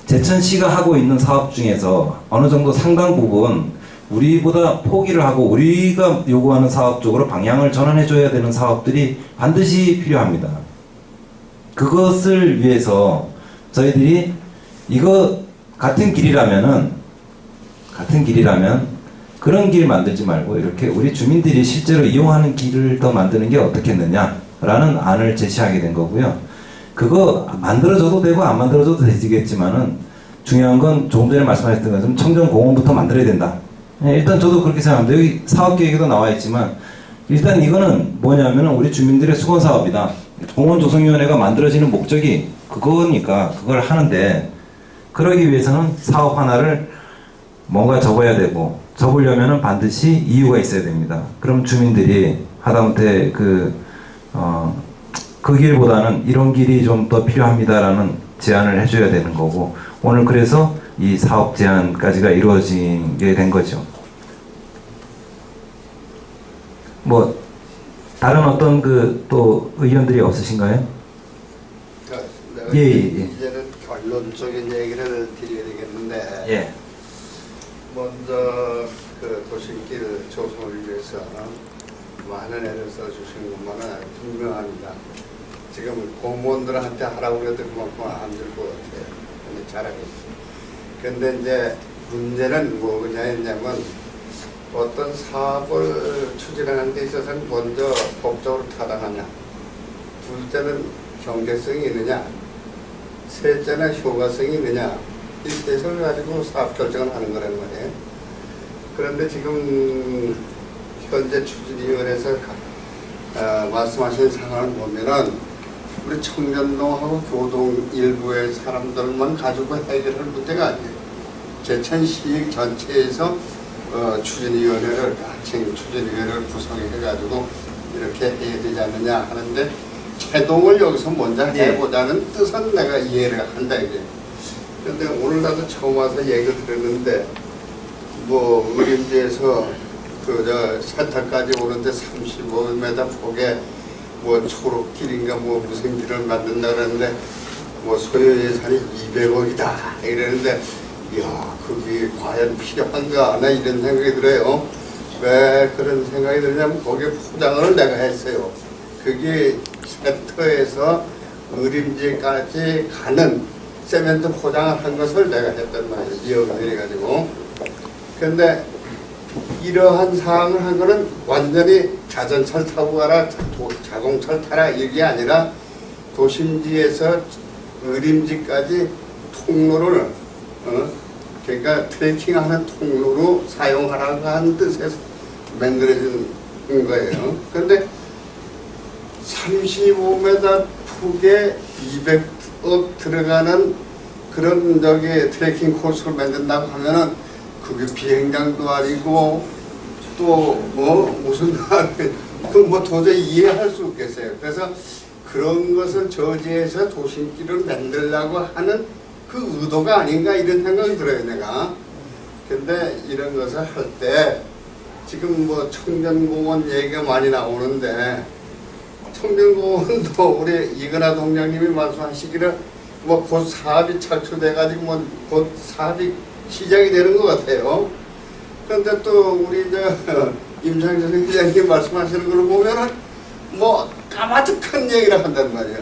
제천시가 하고 있는 사업 중에서 어느 정도 상당 부분 우리보다 포기를 하고 우리가 요구하는 사업 쪽으로 방향을 전환해 줘야 되는 사업들이 반드시 필요합니다. 그것을 위해서 저희들이 이거 같은 길이라면 그런 길 만들지 말고 이렇게 우리 주민들이 실제로 이용하는 길을 더 만드는 게 어떻겠느냐라는 안을 제시하게 된 거고요. 그거 만들어줘도 되고 안 만들어줘도 되겠지만은 중요한 건 조금 전에 말씀하셨던 것처럼 청정공원부터 만들어야 된다. 일단 저도 그렇게 생각합니다. 여기 사업계획에도 나와 있지만 일단 이거는 뭐냐면 우리 주민들의 수건 사업이다. 공원조성위원회가 만들어지는 목적이 그거니까 그걸 하는데 그러기 위해서는 사업 하나를 뭔가 접어야 되고 접으려면은 반드시 이유가 있어야 됩니다. 그럼 주민들이 하다못해 그 길보다는 이런 길이 좀 더 필요합니다라는 제안을 해줘야 되는 거고 오늘 그래서 이 사업 제안까지가 이루어지게 된 거죠. 뭐 다른 어떤 그 또 의견들이 없으신가요? 내가 예. 이제는 결론적인 얘기를 드려야 되겠는데 예. 먼저 그 도심길 조성을 위해서 많은 애를 써주신 것만은 분명합니다. 지금 공무원들한테 하라고 해도 그만큼 안 될 것 같아요. 근데 잘하겠어요. 근데 이제 문제는 뭐냐 했냐면 어떤 사업을 추진하는 데 있어서는 먼저 법적으로 타당하냐, 둘째는 경제성이 있느냐, 셋째는 효과성이 있느냐, 이 셋을 가지고 사업 결정을 하는 거란 말이에요. 그런데 지금 현재 추진위원회에서 말씀하신 상황을 보면은 우리 청년동하고 교동 일부의 사람들만 가지고 해결할 문제가 아니에요. 제천시 전체에서 추진위원회를 구성해가지고 이렇게 해야 되지 않느냐 하는데 개동을 여기서 먼저 해보자는 뜻은 내가 이해를 한다 이게. 그런데 오늘 나도 처음 와서 얘기를 들었는데 뭐 의림지에서 그 세탁까지 오는데 35m 폭에 뭐 초록길인가 뭐 무슨 길을 만든다 그러는데 뭐 소요 예산이 200억이다 이러는데 이야 그게 과연 필요한가 하나 이런 생각이 들어요. 왜 그런 생각이 드냐면 거기에 포장을 내가 했어요. 그게 세터에서 의림지까지 가는 세멘트 포장을 한 것을 내가 했단 말이에요. 이역을 해가지고. 근데 이러한 사항을 한 거는 완전히 자전차를 타고 가라, 자동차를 타라 이게 아니라 도심지에서 의림지까지 통로를 그러니까 트레킹하는 통로로 사용하라고 하는 뜻에서 만들어진 거예요. 그런데 35m 폭에 200억 들어가는 그런 트레킹 코스를 만든다고 하면은 그게 비행장도 아니고 또 뭐 무슨 그 뭐 도저히 이해할 수 없겠어요. 그래서 그런 것을 저지해서 도심길을 만들려고 하는 그 의도가 아닌가 이런 생각이 들어요 내가. 근데 이런 것을 할 때 지금 뭐 청정공원 얘기가 많이 나오는데 청정공원도 우리 이근하 동장님이 말씀하시기를 뭐 곧 사업이 착수돼가지고 뭐 곧 사업이 시작이 되는 것 같아요. 그런데 또 우리 임상정 회장님 말씀하시는 걸 보면은 뭐 까마득한 얘기를 한단 말이에요.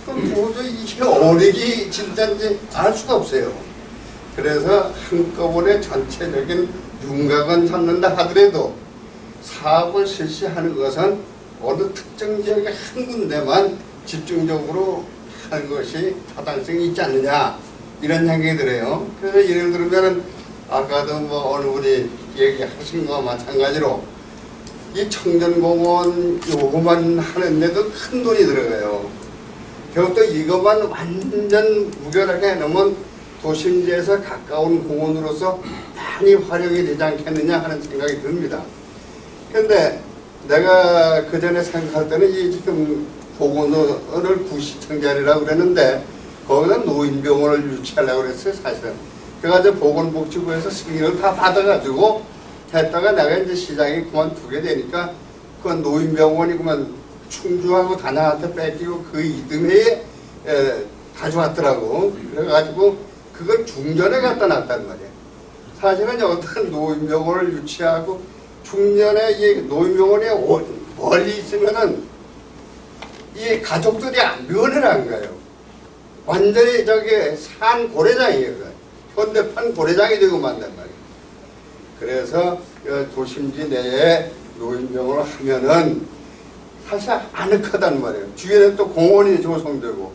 그럼 도저히 이게 어리기 진짜인지 알 수가 없어요. 그래서 한꺼번에 전체적인 윤곽은 잡는다 하더라도 사업을 실시하는 것은 어느 특정 지역의 한 군데만 집중적으로 하는 것이 타당성이 있지 않느냐 이런 생각이 들어요. 그래서 예를 들면 아까도 뭐 오늘 우리 얘기하신 거와 마찬가지로 이 청전공원 요거만 하는데도 큰 돈이 들어가요. 그것도 이것만 완전 무결하게 해놓으면 도심지에서 가까운 공원으로서 많이 활용이 되지 않겠느냐 하는 생각이 듭니다. 근데 내가 그 전에 생각할 때는 이 지금 보건소를 구시청자리라고 그랬는데 거기다 노인병원을 유치하려고 그랬어요, 사실은. 그래가지고 보건복지부에서 승인을 다 받아가지고 했다가 내가 이제 시장에 그만두게 되니까 그 노인병원이 그만 충주하고 단양한테 뺏기고 그 이듬해에 가져왔더라고. 그래가지고 그걸 중전에 갖다 놨단 말이야. 사실은 여기다 노인병원을 유치하고 중년에 이 노인병원에 멀리 있으면은 이 가족들이 안 면을 안 가요. 완전히 저기 산 고래장이에요. 현대판 고래장이 되고 만단 말이에요. 그래서 도심지 내에 노인병원을 하면은 사실 아늑하단 말이에요. 주변에 또 공원이 조성되고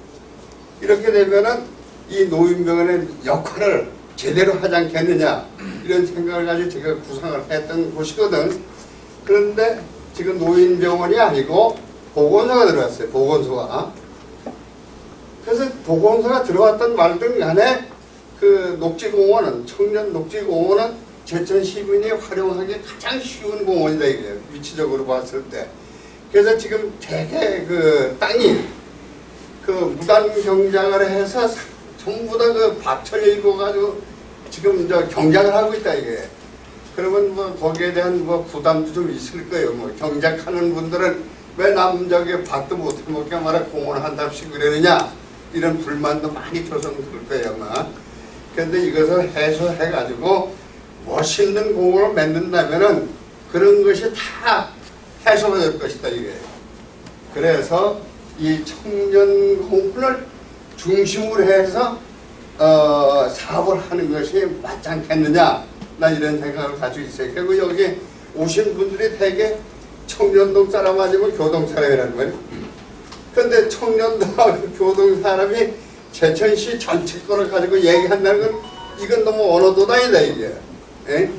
이렇게 되면은 이 노인병원의 역할을 제대로 하지 않겠느냐 이런 생각을 가지고 제가 구상을 했던 곳이거든. 그런데 지금 노인병원이 아니고 보건소가 들어왔어요. 보건소가. 그래서 보건소가 들어왔던 말든 간에 그 녹지공원은 청년 녹지공원은 제천 시민이 활용하기 가장 쉬운 공원이다 이게 위치적으로 봤을 때. 그래서 지금 되게 그 땅이 그 무단 경작을 해서 전부 다 그 밭을 읽어가지고 지금 저 경작을 하고 있다 이게. 그러면 뭐 거기에 대한 뭐 부담도 좀 있을 거예요. 뭐 경작하는 분들은 왜 남 저기 밭도 못 해먹게 말아 공원을 한답시고 그러느냐 이런 불만도 많이 표성될 거예요 아마. 그런데 이것을 해소해가지고 멋있는 공원을 만든다면은 그런 것이 다 해소가 될 것이다 이게. 그래서 이 청년 공원을 중심으로 해서 사업을 하는 것이 맞지 않겠느냐 난 이런 생각을 가지고 있어요. 그리고 여기 오신 분들이 되게 청년동 사람 아니면 교동 사람이라는 거예요. 그런데 청년동하고 교동 사람이 제천시 전체 거를 가지고 얘기한다는 건 이건 너무 언어도단이다 이게. 에?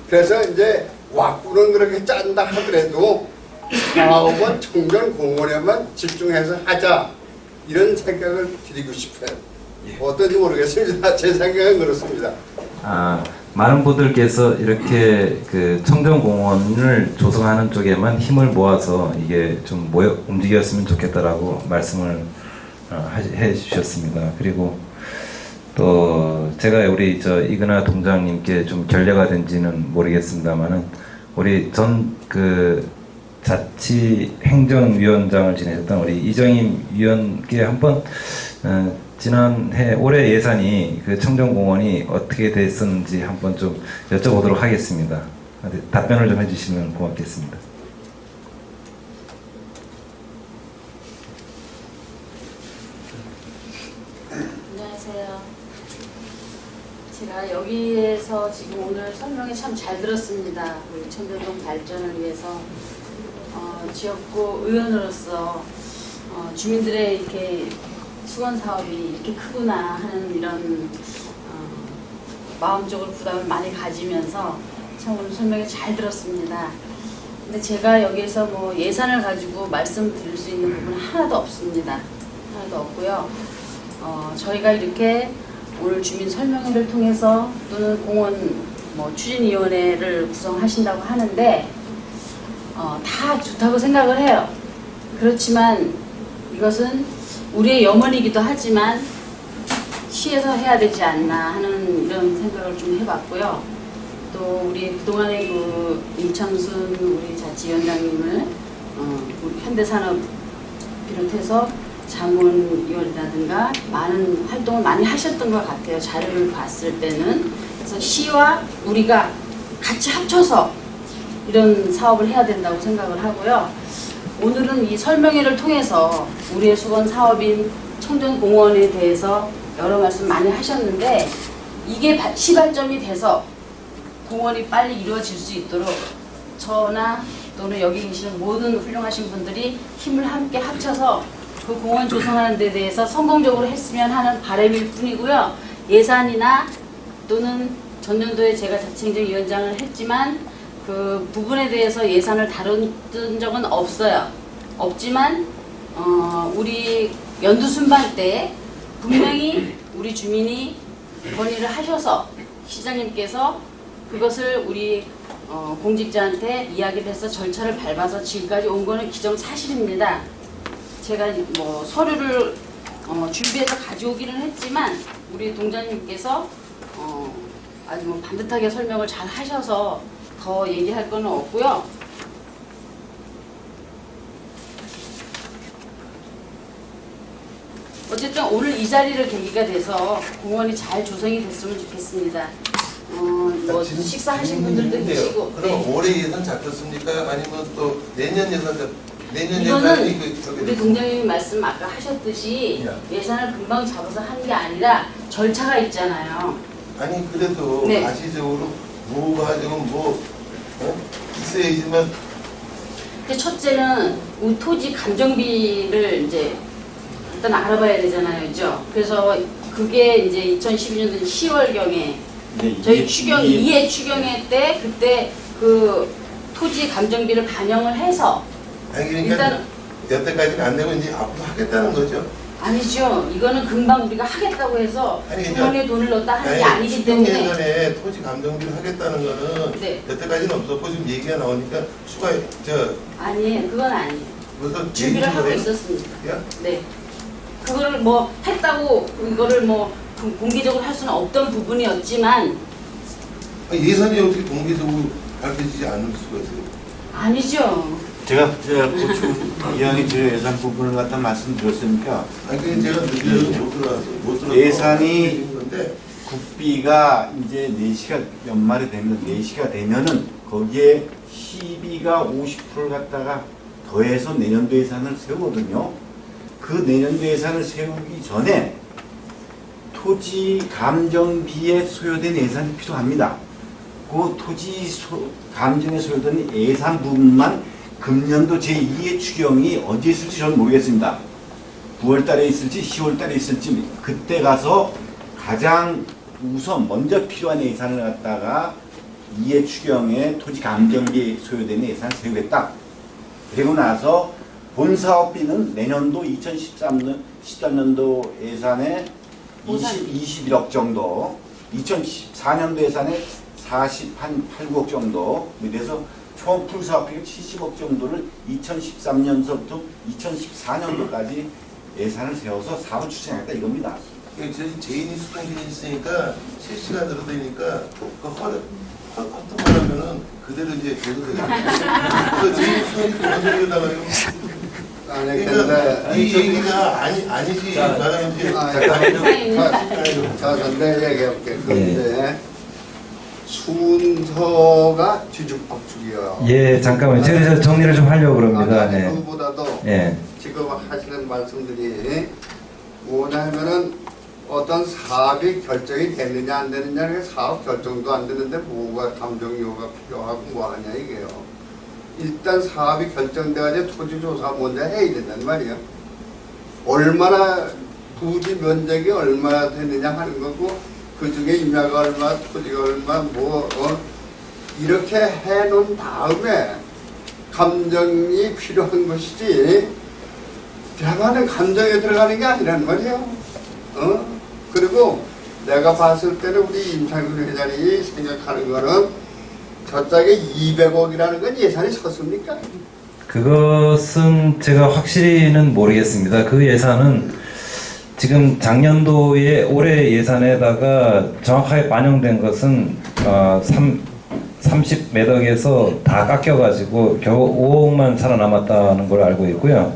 그래서 이제 왁구는 그렇게 짠다 하더라도 사업은 청년공원에만 집중해서 하자 이런 생각을 드리고 싶어요. 어떤지 모르겠습니다. 제 생각은 그렇습니다. 많은 분들께서 이렇게 그 청정공원을 조성하는 쪽에만 힘을 모아서 이게 좀 움직였으면 좋겠다라고 말씀을 해 주셨습니다. 그리고 또 제가 우리 이근하 동장님께 좀 결례가 된지는 모르겠습니다만은 우리 전 그 자치행정위원장을 지내셨던 우리 이정임 위원께 한번 지난해 올해 예산이 그 청정공원이 어떻게 됐었는지 한번 좀 여쭤보도록 하겠습니다. 답변을 좀 해주시면 고맙겠습니다. 안녕하세요. 제가 여기에서 지금 오늘 설명이 참 잘 들었습니다. 우리 청정동 발전을 위해서 지역구 의원으로서 주민들의 이렇게 수건 사업이 이렇게 크구나 하는 이런 마음적으로 부담을 많이 가지면서 참 오늘 설명이 잘 들었습니다. 근데 제가 여기에서 뭐 예산을 가지고 말씀드릴 수 있는 부분은 하나도 없습니다. 하나도 없고요. 저희가 이렇게 오늘 주민 설명회를 통해서 또는 공원 뭐 추진위원회를 구성하신다고 하는데 다 좋다고 생각을 해요. 그렇지만 이것은 우리의 염원이기도 하지만 시에서 해야 되지 않나 하는 이런 생각을 좀 해봤고요. 또 우리 그동안에 그 임창순 우리 자치위원장님을 우리 현대산업 비롯해서 자문위원이라든가 많은 활동을 많이 하셨던 것 같아요. 자료를 봤을 때는. 그래서 시와 우리가 같이 합쳐서 이런 사업을 해야 된다고 생각을 하고요. 오늘은 이 설명회를 통해서 우리의 수건 사업인 청정공원에 대해서 여러 말씀 많이 하셨는데 이게 시발점이 돼서 공원이 빨리 이루어질 수 있도록 저나 또는 여기 계시는 모든 훌륭하신 분들이 힘을 함께 합쳐서 그 공원 조성하는 데 대해서 성공적으로 했으면 하는 바람일 뿐이고요. 예산이나 또는 전년도에 제가 자치행정위원장을 했지만 그 부분에 대해서 예산을 다룬 적은 없어요. 없지만 우리 연두 순방 때 분명히 우리 주민이 건의를 하셔서 시장님께서 그것을 우리 공직자한테 이야기를 해서 절차를 밟아서 지금까지 온 거는 기정사실입니다. 제가 뭐 서류를 준비해서 가져오기는 했지만 우리 동장님께서 아주 뭐 반듯하게 설명을 잘 하셔서 더 얘기할 거는 없고요. 어쨌든 오늘 이 자리를 계기가 돼서 공원이 잘 조성이 됐으면 좋겠습니다. 뭐 식사하신 분들도 계시고. 그럼 올해 예산 잡혔습니까? 아니면 또 내년 예산 내년 이거는 예산이 우리 동장님이 말씀 아까 하셨듯이 예산을 금방 잡아서 하는 게 아니라 절차가 있잖아요. 아니 그래도 네. 가시적으로 뭐가 지금 있어야지만. 첫째는 우리 토지 감정비를 이제 일단 알아봐야 되잖아요, 그죠? 그래서 그게 이제 2012년도 10월경에 저희 추경 2회 추경회 때 그때 그 토지 감정비를 반영을 해서 아니 그러니까 일단 여태까지는 안 되고 이제 앞으로 하겠다는 거죠. 아니죠. 이거는 금방 우리가 하겠다고 해서 주머니에 돈을 넣었다 하는 게 아니기 때문에. 예전에 토지 감정비를 하겠다는 거는 네. 여태까지는 없었고 지금 얘기가 나오니까 추가 아니 그건 아니에요. 무슨 준비를 하고 있었습니다. 네. 그거를 뭐 했다고 이거를 뭐 공개적으로 할 수는 없던 부분이었지만 예산이 어떻게 공개적으로 밝혀지지 않을 수가 있어요? 아니죠. 제가 고추 이왕이 예산 부분을 갖다 말씀드렸으니까 아니 제가 못 들어서 예산이 국비가 이제 4시가 연말에 되면 4시가 되면은 거기에 시비가 50%를 갖다가 더해서 내년도 예산을 세우거든요. 그 내년도 예산을 세우기 전에 토지 감정비에 소요된 예산이 필요합니다. 그 토지 감정에 소요된 예산 부분만 금년도 제2의 추경이 언제 있을지 저는 모르겠습니다. 9월 달에 있을지 10월 달에 있을지 그때 가서 가장 우선 먼저 필요한 예산을 갖다가 2회 추경에 토지 감정비에 소요되는 예산을 세우겠다. 그리고 나서 본사업비는 내년도 2013년도 예산에 21억 정도, 2014년도 예산에 8억 정도, 그래서 총 풀사업비가 70억 정도를 2013년서부터 2014년도까지 예산을 세워서 사업을 추진하겠다 이겁니다. 제인이 수평기이 있으니까 실시간으로 되니까 헛헛 말하면은 그대로 이제 계속 되거든요. 제인 수평이 그런 소리에다가요. 아니 그러니까 이 얘기가 아니지 말하면 이제 자, 얘기할게. 그런데 순서가 뒤죽박죽이요. 예, 잠깐만요. 제가 정리를 좀 하려고 그럽니다. 네. 그보다도 예. 지금 하시는 말씀들이 뭐냐면은 어떤 사업이 결정이 됐느냐 안 되느냐, 사업 결정도 안 되는데 뭐가 감정요가 필요하고 뭐하냐 이게요. 일단 사업이 결정돼가지고 토지조사 먼저 해야 된단 말이에요. 얼마나 부지 면적이 얼마나 되느냐 하는 거고 그 중에 임야가 얼마, 토지가 얼마, 이렇게 해놓은 다음에 감정이 필요한 것이지 대화는 감정에 들어가는 게 아니란 말이에요. 그리고 내가 봤을 때는 우리 임창근 회장이 생각하는 거는 저짝에 200억이라는 건 예산이 섰습니까? 그것은 제가 확실히는 모르겠습니다. 그 예산은 지금 작년도에 올해 예산에다가 정확하게 반영된 것은 30몇 억에서 다 깎여가지고 겨우 5억만 살아남았다는 걸 알고 있고요.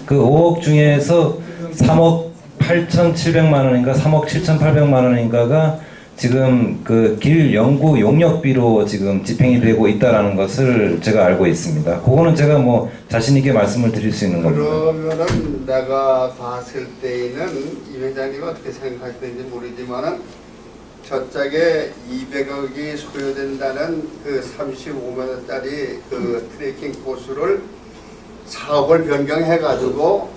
그 5억 중에서 3억 8,700만 원인가 3억 7,800만 원인가가 지금 그 길 연구 용역비로 지금 집행이 되고 있다라는 것을 제가 알고 있습니다. 그거는 제가 뭐 자신 있게 말씀을 드릴 수 있는 겁니다. 그러면은 내가 봤을 때에는 이 회장님이 어떻게 생각하시는지 모르지만은 저짝에 200억이 소요된다는 그 35m짜리 그 트레킹 코스를 사업을 변경해가지고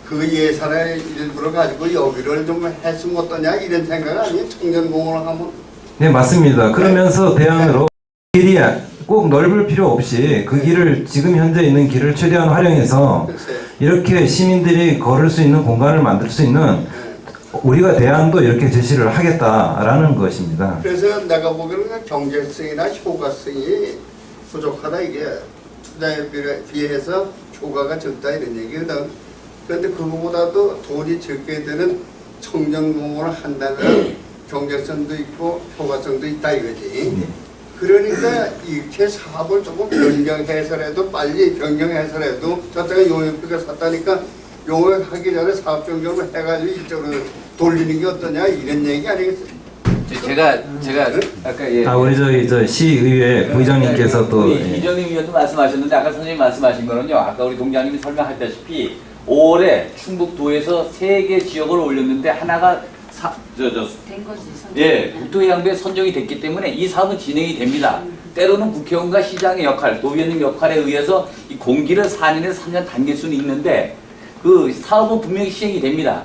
그 예산을 일부러 가지고 여기를 좀 했으면 어떠냐 이런 생각 아니에요? 청년공원을 하면 네, 맞습니다. 그러면서 대안으로 길이 꼭 넓을 필요 없이 그 길을 지금 현재 있는 길을 최대한 활용해서 이렇게 시민들이 걸을 수 있는 공간을 만들 수 있는 우리가 대안도 이렇게 제시를 하겠다라는 것입니다. 그래서 내가 보기에는 경제성이나 효과성이 부족하다 이게 투자에 비해서 효과가 적다 이런 얘기거든. 그런데 그거보다도 돈이 적게 드는 청정공원을 한다는 경제성도 있고 효과성도 있다 이거지. 그러니까 이렇게 사업을 조금 변경해서라도 빨리 변경해서라도 저때가 용역비가 샀다니까 용역하기 전에 사업 변경을 해가지고 이쪽으로 돌리는 게 어떠냐 이런 얘기 아니겠어요? 제가 아까 예. 우리 저 시의회 부의장님께서 또 이정임 위원도 말씀하셨는데 아까 선생님 말씀하신 거는요. 아까 우리 동장님이 설명하셨다시피 5월에 충북도에서 3개 지역을 올렸는데 하나가 된 거지. 예, 국토해양부에 선정이 됐기 때문에 이 사업은 진행이 됩니다. 때로는 국회의원과 시장의 역할, 도의원님 역할에 의해서 이 공기를 4년에서 3년 당길 수는 있는데 그 사업은 분명히 시행이 됩니다.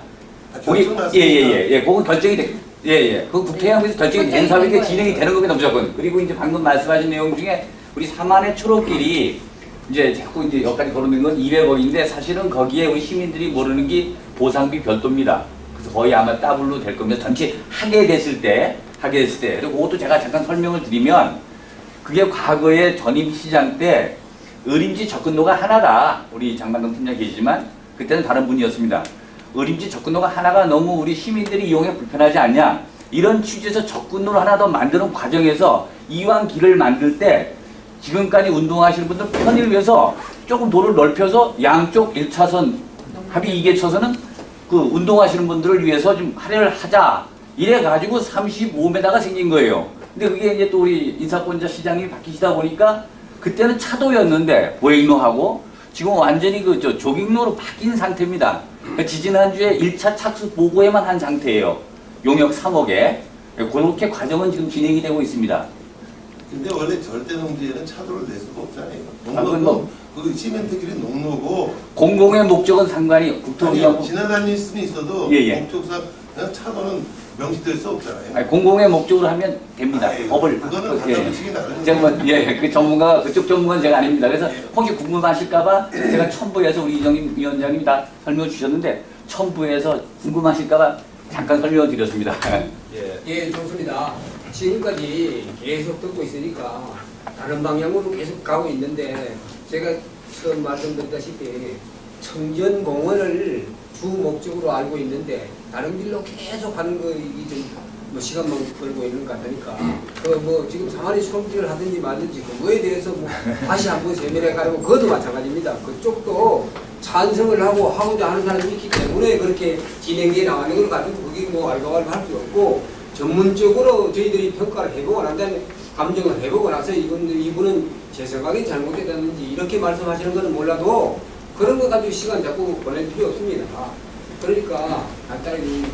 그건 결정이 돼. 그 국회의원에서 결정이 된 사업이 진행이 되는 겁니다, 무조건. 그리고 이제 방금 말씀하신 내용 중에 우리 삼안의 초록길이 이제 자꾸 이제 여기까지 거론된 건 200억인데 사실은 거기에 우리 시민들이 모르는 게 보상비 별도입니다. 그래서 거의 아마 더블로 될 겁니다. 전체 하게 됐을 때. 그리고 그것도 제가 잠깐 설명을 드리면 그게 과거에 전임 시장 때 의림지 접근로가 하나다. 우리 장만동 팀장 계시지만 그때는 다른 분이었습니다. 의림지 접근로가 하나가 너무 우리 시민들이 이용에 불편하지 않냐. 이런 취지에서 접근로를 하나 더 만드는 과정에서 이왕 길을 만들 때 지금까지 운동하시는 분들 편의를 위해서 조금 도를 넓혀서 양쪽 1차선 합의 2개차선은 그 운동하시는 분들을 위해서 좀 할애를 하자. 이래가지고 35m가 생긴 거예요. 근데 그게 이제 또 우리 인사권자 시장님이 바뀌시다 보니까 그때는 차도였는데 보행로하고 지금 완전히 그 조깅로로 바뀐 상태입니다. 그러니까 지지난주에 1차 착수 보고에만 한 상태예요. 용역 3억에. 그렇게 과정은 지금 진행이 되고 있습니다. 근데 원래 절대 농지에는 차도를 낼 수가 없잖아요. 농로고 그 시멘트길이 농로고 공공의 목적은 상관이 국토부하고 지나다닐 수는 있어도 목적상 그냥 차도는 명시될 수 없잖아요. 아니, 공공의 목적으로 하면 됩니다. 법을 그거는 가정식이 다른 제가 그 전문가 그쪽 전문가는 제가 아닙니다. 그래서 혹시 궁금하실까봐 제가 첨부해서 우리 이정임 위원장님이 다 설명 주셨는데 첨부해서 궁금하실까봐 잠깐 설명을 드렸습니다. 예, 좋습니다. 지금까지 계속 듣고 있으니까 다른 방향으로 계속 가고 있는데 제가 처음 말씀드렸다시피 청전공원을 주 목적으로 알고 있는데 다른 길로 계속 가는 거 이게 좀 뭐 시간만 걸고 있는 것 같으니까 그 뭐 지금 상하리 수렁길을 하든지 말든지 그거에 대해서 뭐 다시 한번 세밀하게 가려고 그것도 마찬가지입니다. 그쪽도 찬성을 하고자 하는 사람이 있기 때문에 그렇게 진행되어 나가는 걸 가지고 그게 뭐 알바알바 할 수 없고 전문적으로 저희들이 평가를 해보고 난 다음에 감정을 해보고 나서 이분은 제 생각이 잘못됐다든지 이렇게 말씀하시는 거는 몰라도 그런 거 가지고 시간 자꾸 보낼 필요 없습니다. 그러니까 간단히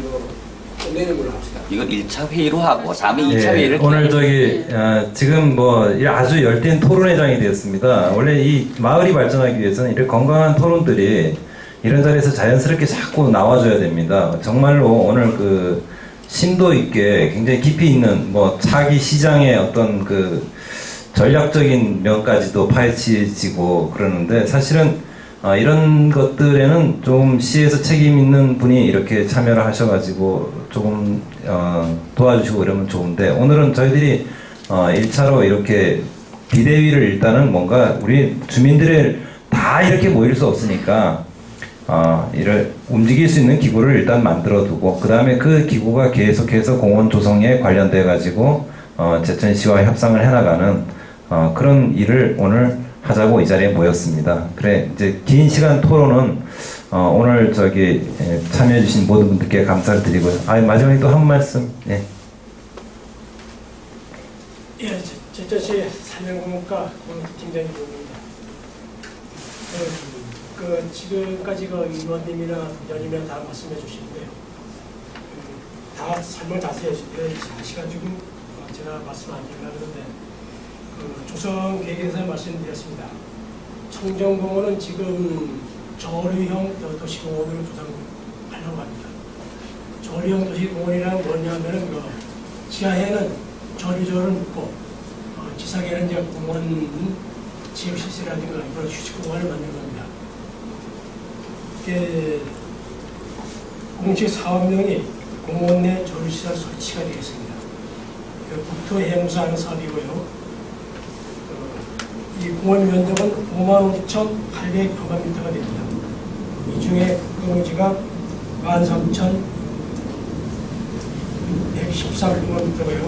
끝내는 걸로 합시다. 이건 1차 회의로 하고 다음에 2차 회의를 오늘 지금 뭐 아주 열띤 토론회장이 되었습니다. 원래 이 마을이 발전하기 위해서는 이렇게 건강한 토론들이 이런 자리에서 자연스럽게 자꾸 나와줘야 됩니다. 정말로 오늘 그 심도 있게 굉장히 깊이 있는 뭐 차기 시장의 어떤 그 전략적인 면까지도 파헤치지고 그러는데 사실은 이런 것들에는 좀 시에서 책임 있는 분이 이렇게 참여를 하셔가지고 조금 도와주시고 이러면 좋은데 오늘은 저희들이 1차로 이렇게 비대위를 일단은 뭔가 우리 주민들을 다 이렇게 모일 수 없으니까 이를 움직일 수 있는 기구를 일단 만들어 두고 그 다음에 그 기구가 계속해서 공원 조성에 관련돼 가지고 제천시와 협상을 해나가는 그런 일을 오늘 하자고 이 자리에 모였습니다. 그래 이제 긴 시간 토론은 오늘 참여해 주신 모든 분들께 감사를 드리고요. 마지막에 또 한 말씀. 제천시 산림공업과 공업팀장입니다. 지금까지 의원님이나 부장님이나 다 말씀해 주시는데요. 다 설명 자세히 해주는데 시간 주고 제가 말씀 안 드리려고 하는데 조성 계획에서 말씀드렸습니다. 청정공원은 지금 저류형 도시공원으로 조성하려고 합니다. 저류형 도시공원이란 뭐냐면은 지하에는 저류조를 묻고 지상에는 이제 공원 지역시설이라든가 이런 휴식공간을 만든 겁니다. 이게 공식 사업명이 공원 내 저류시설 설치가 되겠습니다. 국토해무사 하는 사업이고요. 이 공원 면적은 55,800평방미터가 됩니다. 이 중에 국공지가 13,113평방미터고요.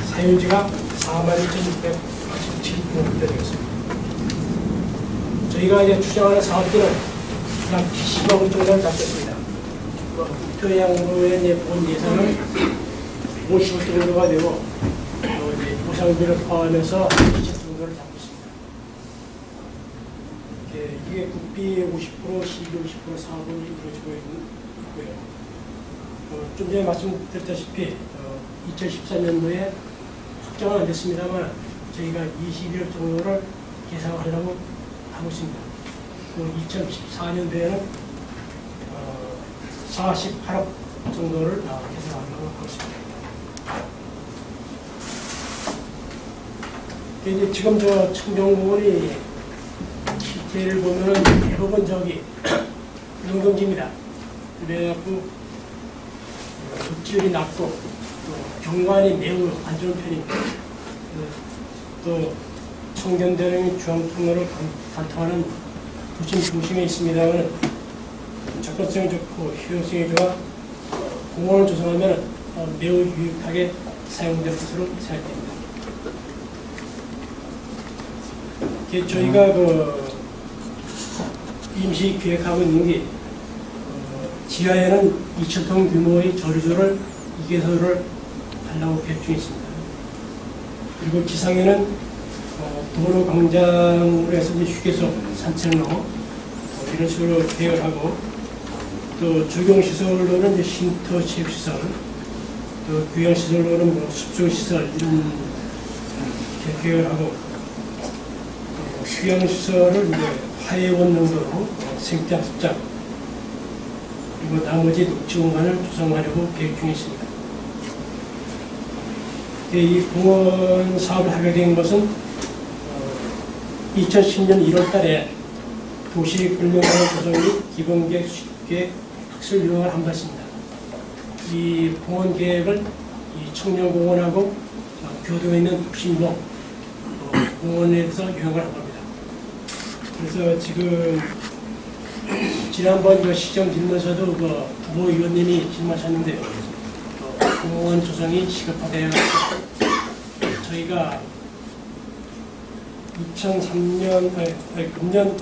사유지가 41,687평방미터 되겠습니다. 저희가 이제 추정하는 사업비는 약 10억 원 정도를 잡겠습니다. 국토해양부의 본 예산은 50억 정도가 되고 이제 보상비를 포함해서 20억 정도를 잡고 있습니다. 이게 국비 50%, 시비 50% 사업을 이루어지고 있고요. 좀 전에 말씀드렸다시피 2014년도에 확정은 안 됐습니다만 저희가 21억 정도를 계상하려고 하고 있습니다. 2014년도에는 48억 정도를 계상하려고 하고 있습니다. 이제 지금 저 청정공원이 실제를 보면은 대부분 저기 농경지입니다. 그래갖고 흡지율이 낮고 또 경관이 매우 안 좋은 편입니다. 또 청견대릉이 중앙통로를 관통하는 도심 중심에 있습니다만 접근성이 좋고 효용성이 좋아 공원을 조성하면 매우 유익하게 사용될 것으로 생각됩니다. 저희가 임시 계획하고 있는 게 지하에는 2,000톤 규모의 저류조를 2개소를 하려고 계획 중에 있습니다. 그리고 지상에는 도로 광장으로 해서 이제 휴게소, 산책로 이런 식으로 계획을 하고 또 조경시설로는 이제 쉼터 체육시설, 또 교양시설로는 숙소시설 이런 계획을 하고 휴양시설을 이제 화해원 용도로 생태학습장 그리고 나머지 녹지공간을 조성하려고 계획 중에 있습니다. 이 공원 사업을 하게 된 것은 2010년 1월 달에 도시군령관 조성 및 기본계획 수립계획 특설 요약을 한 바 있습니다. 이 공원 계획을 이 청년공원하고 교도에 있는 독신동 공원에서 요약을 한 겁니다. 그래서 지금 지난번 시정 질문서도 모 의원님이 질문하셨는데요. 공원 조성이 시급하대요. 저희가 금년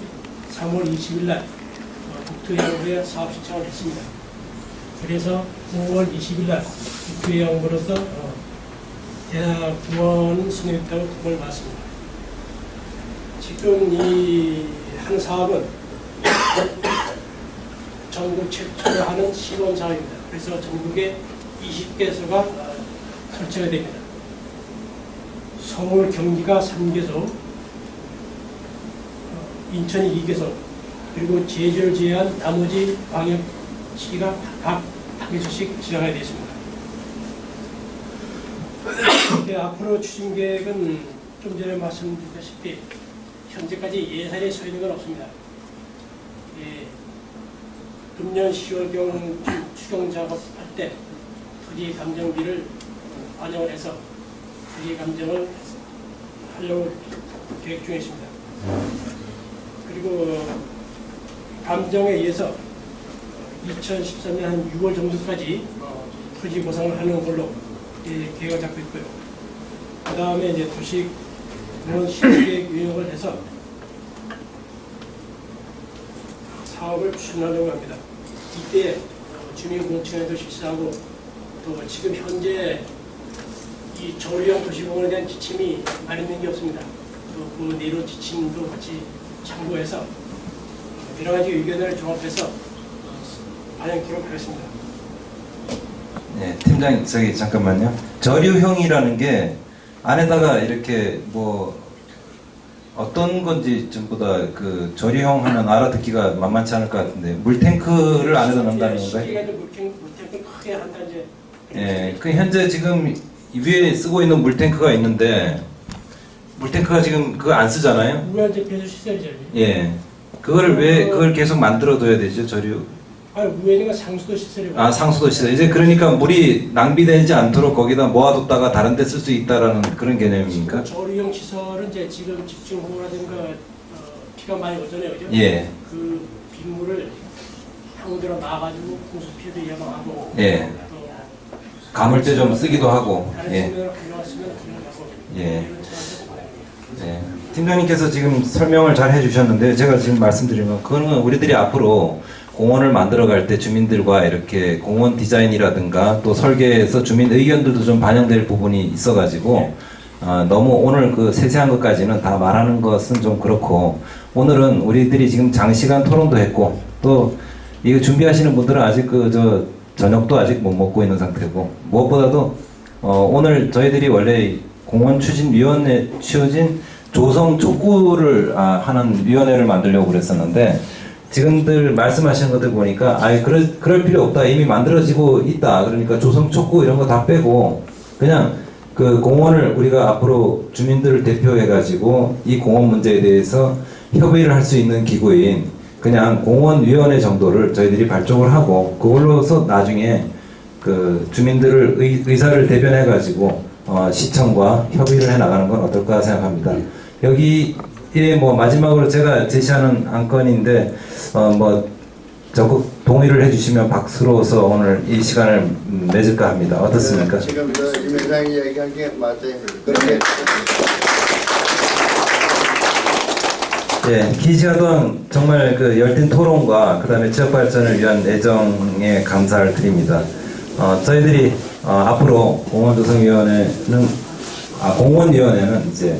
3월 20일 날 국토해양부에 사업 신청을 했습니다. 그래서 5월 20일 날 국토해양부로서 대납구원 승인했다고 통보를 받았습니다. 지금 이 한 사업은 전국 최초로 하는 시범 사업입니다. 그래서 전국에 20개소가 설치가 됩니다. 서울, 경기가 3개소, 인천이 2개소, 그리고 제주를 제외한 나머지 광역시가 각 1개소씩 지정하게 되어 있습니다. 앞으로 추진 계획은 좀 전에 말씀드렸다시피 현재까지 예산이 서 있는 건 없습니다. 금년 10월경 추경 작업할 때 토지 감정비를 반영을 해서 토지 감정을 하려고 계획 중에 있습니다. 그리고 감정에 의해서 2013년 한 6월 정도까지 토지 보상을 하는 걸로 계획을 잡고 있고요. 그 다음에 이제 도시공원 시행계획 유형을 해서 사업을 추진하려고 합니다. 이때 주민공청회도 실시하고 또 지금 현재 이 저류형 도시공원에 대한 지침이 많이 있는 게 없습니다. 또 그 내로 지침도 같이 참고해서 여러 가지 의견을 종합해서 반영키로 하겠습니다. 네, 팀장님 저기 잠깐만요. 저류형이라는 게 안에다가 이렇게 뭐 어떤 건지 전부 다 그 저류형 하면 알아듣기가 만만치 않을 것 같은데 물탱크를 안에다 넣는다는 건가요? 시기가 물탱크 크게 한다 이제. 예, 그 현재 지금 이 위에 쓰고 있는 물탱크가 있는데 물탱크가 지금 그거 안 쓰잖아요. 우회제 배수 시설이잖아요. 예. 그거를 왜 그걸 계속 만들어둬야 되죠, 저류? 아니 우회제가 상수도 시설이고. 아, 상수도 시설. 이제 그러니까 물이 낭비되지 않도록 거기다 모아뒀다가 다른 데 쓸 수 있다라는 그런 개념입니까? 저류용 시설은 이제 지금 집중호우라든가 비가 많이 오잖아요, 그죠? 예. 그 빗물을 향후대로 나가지고 공수 피해도 예방하고. 예. 감을 때 좀 쓰기도 하고. 다른 예. 측면으로 가져왔으면 가져가고. 예. 네. 팀장님께서 지금 설명을 잘 해주셨는데 제가 지금 말씀드린 건 그거는 우리들이 앞으로 공원을 만들어갈 때 주민들과 이렇게 공원 디자인이라든가 또 설계에서 주민 의견들도 좀 반영될 부분이 있어가지고 너무 오늘 그 세세한 것까지는 다 말하는 것은 좀 그렇고 오늘은 우리들이 지금 장시간 토론도 했고 또 이거 준비하시는 분들은 아직 그 저녁도 아직 못 먹고 있는 상태고 무엇보다도 오늘 저희들이 원래 공원 추진위원회 추진 조성 촉구를 하는 위원회를 만들려고 그랬었는데 지금들 말씀하시는 것들 보니까 그럴 필요 없다 이미 만들어지고 있다 그러니까 조성 촉구 이런 거 다 빼고 그냥 그 공원을 우리가 앞으로 주민들을 대표해 가지고 이 공원 문제에 대해서 협의를 할 수 있는 기구인 그냥 공원위원회 정도를 저희들이 발족을 하고 그걸로서 나중에 그 주민들을 의사를 대변해 가지고 시청과 협의를 해 나가는 건 어떨까 생각합니다. 여기에 뭐 마지막으로 제가 제시하는 안건인데 뭐 적극 동의를 해주시면 박수로서 오늘 이 시간을 맺을까 합니다. 어떻습니까? 지금 임 회장이 얘기한 게 맞아요. 그렇게 예, 기시하던 정말 그 열띤 토론과 그 다음에 지역 발전을 위한 애정에 감사를 드립니다. 저희들이 앞으로 공원위원회는 이제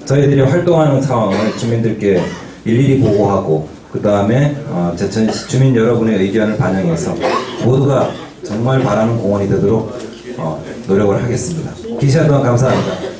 저희들이 활동하는 상황을 주민들께 일일이 보고하고 그 다음에 제천시 주민 여러분의 의견을 반영해서 모두가 정말 바라는 공원이 되도록 노력을 하겠습니다. 기시하 동안 감사합니다.